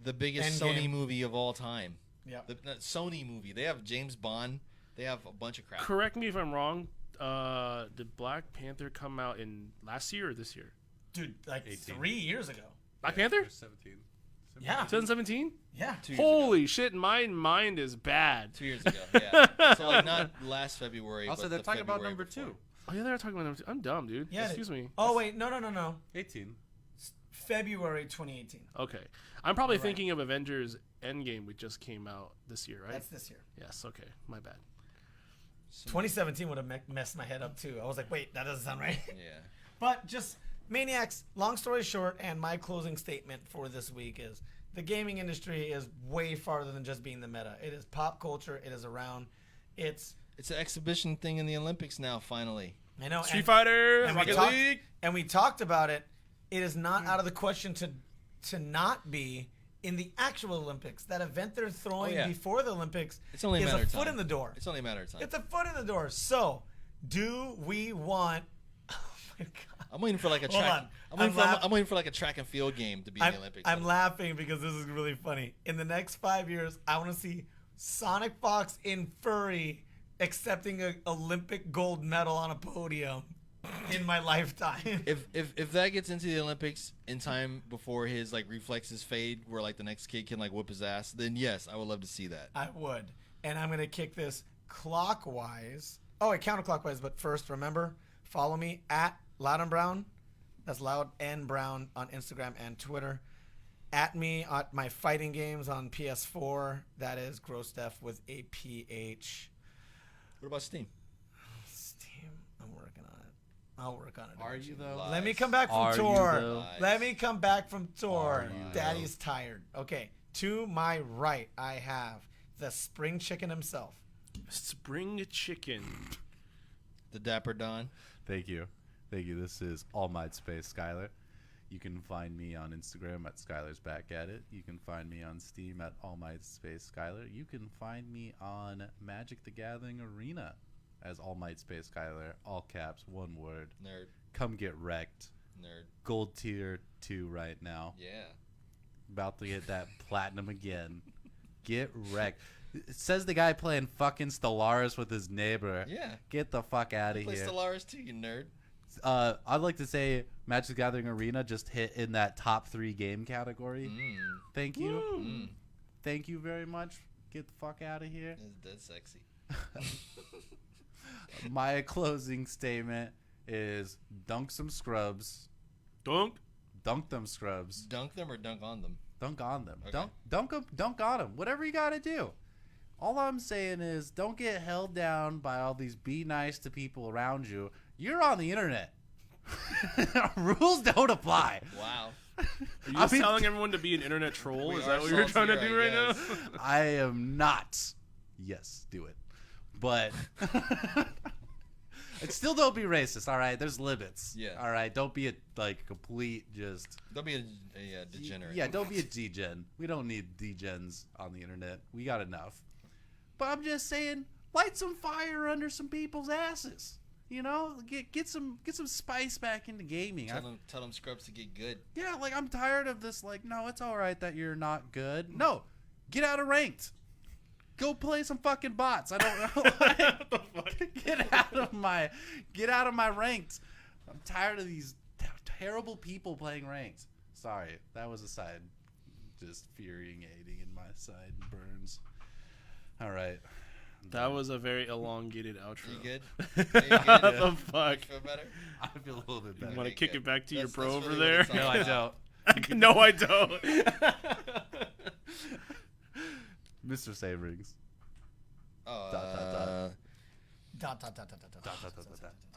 D: The biggest
A: Endgame.
D: Sony movie of all time.
A: Yeah.
D: The Sony movie. They have James Bond. They have a bunch of crap.
B: Correct me if I'm wrong. Did Black Panther come out in last year or this year?
A: Dude, like
C: 18.
A: 3 years ago.
B: Black Panther?
C: 17.
A: Yeah.
B: 2017?
A: Yeah.
D: 2 years
B: Holy shit, my mind is bad.
D: ago. 2 years ago, yeah. So, like, not last February,
C: Also,
D: but
C: they're
D: the
C: talking about
D: February
C: number
D: before.
C: 2.
B: Oh yeah, they're talking about number 2. I'm dumb, dude.
A: Yeah.
B: Excuse me.
A: Oh, wait. No.
C: 18.
A: February 2018.
B: Okay. I'm probably
A: Right.
B: thinking of Avengers Endgame, which just came out this year, right?
A: That's this year.
B: Yes, okay. My bad.
A: 2017 would have messed my head up, too. I was like, wait, that doesn't sound right.
D: Yeah.
A: But just, Maniacs, long story short, and my closing statement for this week is the gaming industry is way farther than just being the meta. It is pop culture. It is around. It's
D: It's an exhibition thing in the Olympics now, finally.
A: I know.
B: Street Fighter,
A: and we
B: Rocket
A: talked-
B: League.
A: And we talked about it. It is not out of the question to not be in the actual Olympics. That event they're throwing
D: yeah.
A: before the Olympics
D: It's only a
A: is
D: matter
A: a
D: of
A: foot
D: time.
A: in the door.
D: It's only a matter of time.
A: It's a foot in the door. So, do we want? Oh my god!
D: I'm waiting for like a
A: Hold
D: track.
A: on.
D: I'm waiting for like a track and field game to be in the Olympics.
A: I'm laughing because this is really funny. In the next 5 years, I want to see Sonic Fox in furry accepting an Olympic gold medal on a podium in my lifetime.
D: If that gets into the Olympics in time before his like reflexes fade, where like the next kid can like whoop his ass, then yes, I would love to see that.
A: I would. And I'm going to kick this clockwise. Oh, wait, counterclockwise. But first, remember, follow me at Loud and Brown. That's Loud and Brown on Instagram and Twitter. At me at my fighting games on PS4. That is Gross Def with a PH.
D: What about Steam?
A: Steam. I'm working on it. I'll work on it.
C: Are you, though?
D: Lies.
A: Let me come back from
C: Are you,
A: tour.
C: though?
A: Let me come back from tour.
C: Are you,
A: Daddy's tired. Okay. To my right, I have the spring chicken himself.
B: Spring Chicken.
D: The Dapper Don.
C: Thank you. This is All Might Space Skylar. You can find me on Instagram at Skylar's Back at It. You can find me on Steam at All Might Space Skylar. You can find me on Magic the Gathering Arena as All Might Space Skylar. All caps, one word.
D: Nerd.
C: Come get wrecked.
D: Nerd.
C: Gold tier 2 right now.
D: Yeah.
C: About to hit that platinum again. Get wrecked. It says the guy playing fucking Stellaris with his neighbor.
D: Yeah.
C: Get the fuck out of
D: Play
C: here.
D: Stellaris too, you nerd.
C: I'd like to say Magic the Gathering Arena just hit in that top 3 game category. Thank you.
D: Mm.
C: Thank you very much. Get the fuck out of here.
D: That's sexy.
C: My closing statement is dunk some scrubs.
B: Dunk.
C: Dunk them scrubs.
D: Dunk them or dunk on them?
C: Dunk on them.
D: Okay.
C: Dunk them. Dunk on them. Whatever you got to do. All I'm saying is don't get held down by all these be nice to people around you. You're on the internet. Rules don't apply.
D: Wow.
B: Are you
C: I
B: just
C: mean-
B: telling everyone to be an internet troll?
D: We
B: Is
D: are
B: that what you're trying to
D: saltTier,
B: do
D: I
B: right now?
D: guess.
C: I am not. Yes, do it. But it still don't be racist, all right? There's limits.
D: Yeah.
C: All right? Don't be a complete just
D: Don't be a degenerate.
C: Yeah, don't be a D-gen. We don't need D-gens on the internet. We got enough. But I'm just saying, light some fire under some people's asses. You know, get some spice back into gaming.
D: Tell them scrubs to get good.
C: Yeah, like I'm tired of this. Like, no, it's all right that you're not good. No, get out of ranked. Go play some fucking bots. I don't know. Get out of my ranked. I'm tired of these terrible people playing ranked. Sorry, that was a side, just infuriating in my side burns. All right.
B: That was a very elongated outro.
D: You good?
B: What the fuck?
D: Feel better?
C: I feel a little bit
B: You
C: better.
B: want to kick it back to your
D: That's
B: pro over
D: really
B: there?
D: what it's all
C: No, I
D: about.
C: don't.
B: No, I don't.
C: Mr. Saverings.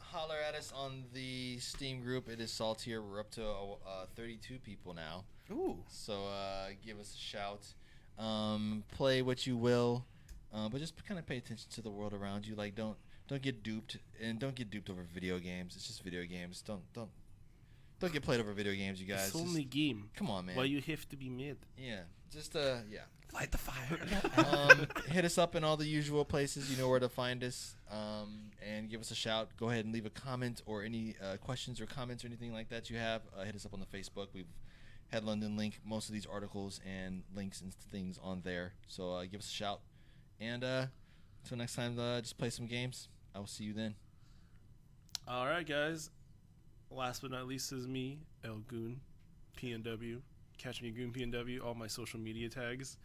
D: Holler at us on the Steam group. It is saltTier. We're up to 32 people now.
C: Ooh.
D: So give us a shout. Play what you will, but just kind of pay attention to the world around you. Like don't get duped, and don't get duped over video games. It's just video games. Don't get played over video games, you guys.
B: It's only game.
D: Come on, man.
B: Well, you have to be mid.
D: Yeah. Just yeah.
C: Light the fire.
D: Hit us up in all the usual places. You know where to find us. And give us a shout. Go ahead and leave a comment or any questions or comments or anything like that you have. Hit us up on the Facebook. We've had London link most of these articles and links and things on there. So give us a shout. And until next time, just play some games. I will see you then.
B: All right, guys. Last but not least is me, El Goon, PNW. Catch me Goon PNW, all my social media tags.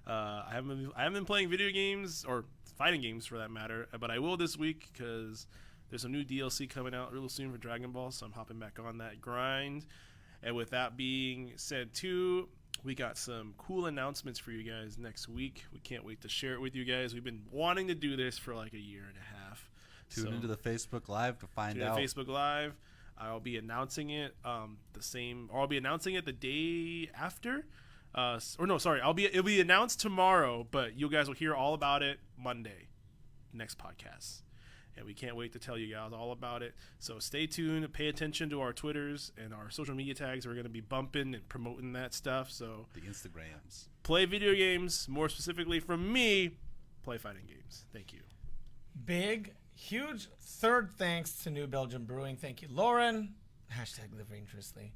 B: I haven't been playing video games or fighting games for that matter, but I will this week because there's some new DLC coming out real soon for Dragon Ball, so I'm hopping back on that grind. And with that being said, too, we got some cool announcements for you guys next week. We can't wait to share it with you guys. We've been wanting to do this for like a year and a half.
C: Tune into the Facebook Live to find out.
B: Facebook Live. I'll be announcing it I'll be announcing it the day after. It'll be announced tomorrow, but you guys will hear all about it Monday, next podcast. And we can't wait to tell you guys all about it. So stay tuned, pay attention to our Twitters and our social media tags. We're going to be bumping and promoting that stuff. So
C: the Instagrams.
B: Play video games, more specifically from me, play fighting games. Thank you.
A: Big, huge third thanks to New Belgium Brewing. Thank you, Lauren. Hashtag live dangerously.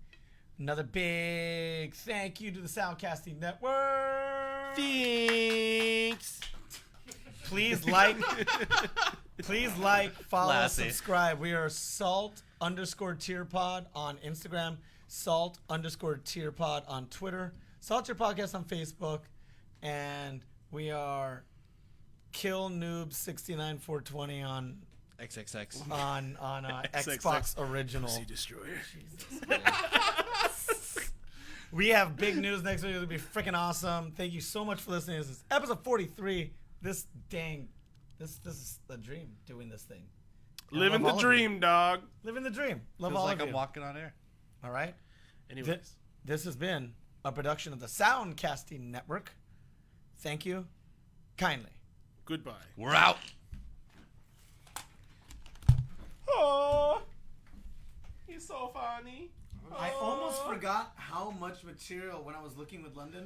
A: Another big thank you to the Soundcasting Network.
B: Thanks.
A: Please like, follow,
C: Lassie.
A: subscribe. We are salt_tierpod on Instagram, salt_tierpod on Twitter, saltTier Podcast on Facebook, and we are Kill Noob 69420 on
D: XXX.
A: on
B: XXX.
A: Xbox Original.
B: Pussy Destroyer.
A: We have big news next week. It'll be freaking awesome. Thank you so much for listening. This is episode 43. This is a dream doing this thing.
B: Living the dream, dog.
A: Living the dream. Love
C: Feels
A: all
C: like
A: of
C: I'm
A: you.
C: walking on air.
A: All right.
B: Anyways.
A: This has been a production of the Soundcasting Network. Thank you kindly.
B: Goodbye.
C: We're out.
B: Oh, he's so funny.
A: I almost forgot how much material when I was looking with London.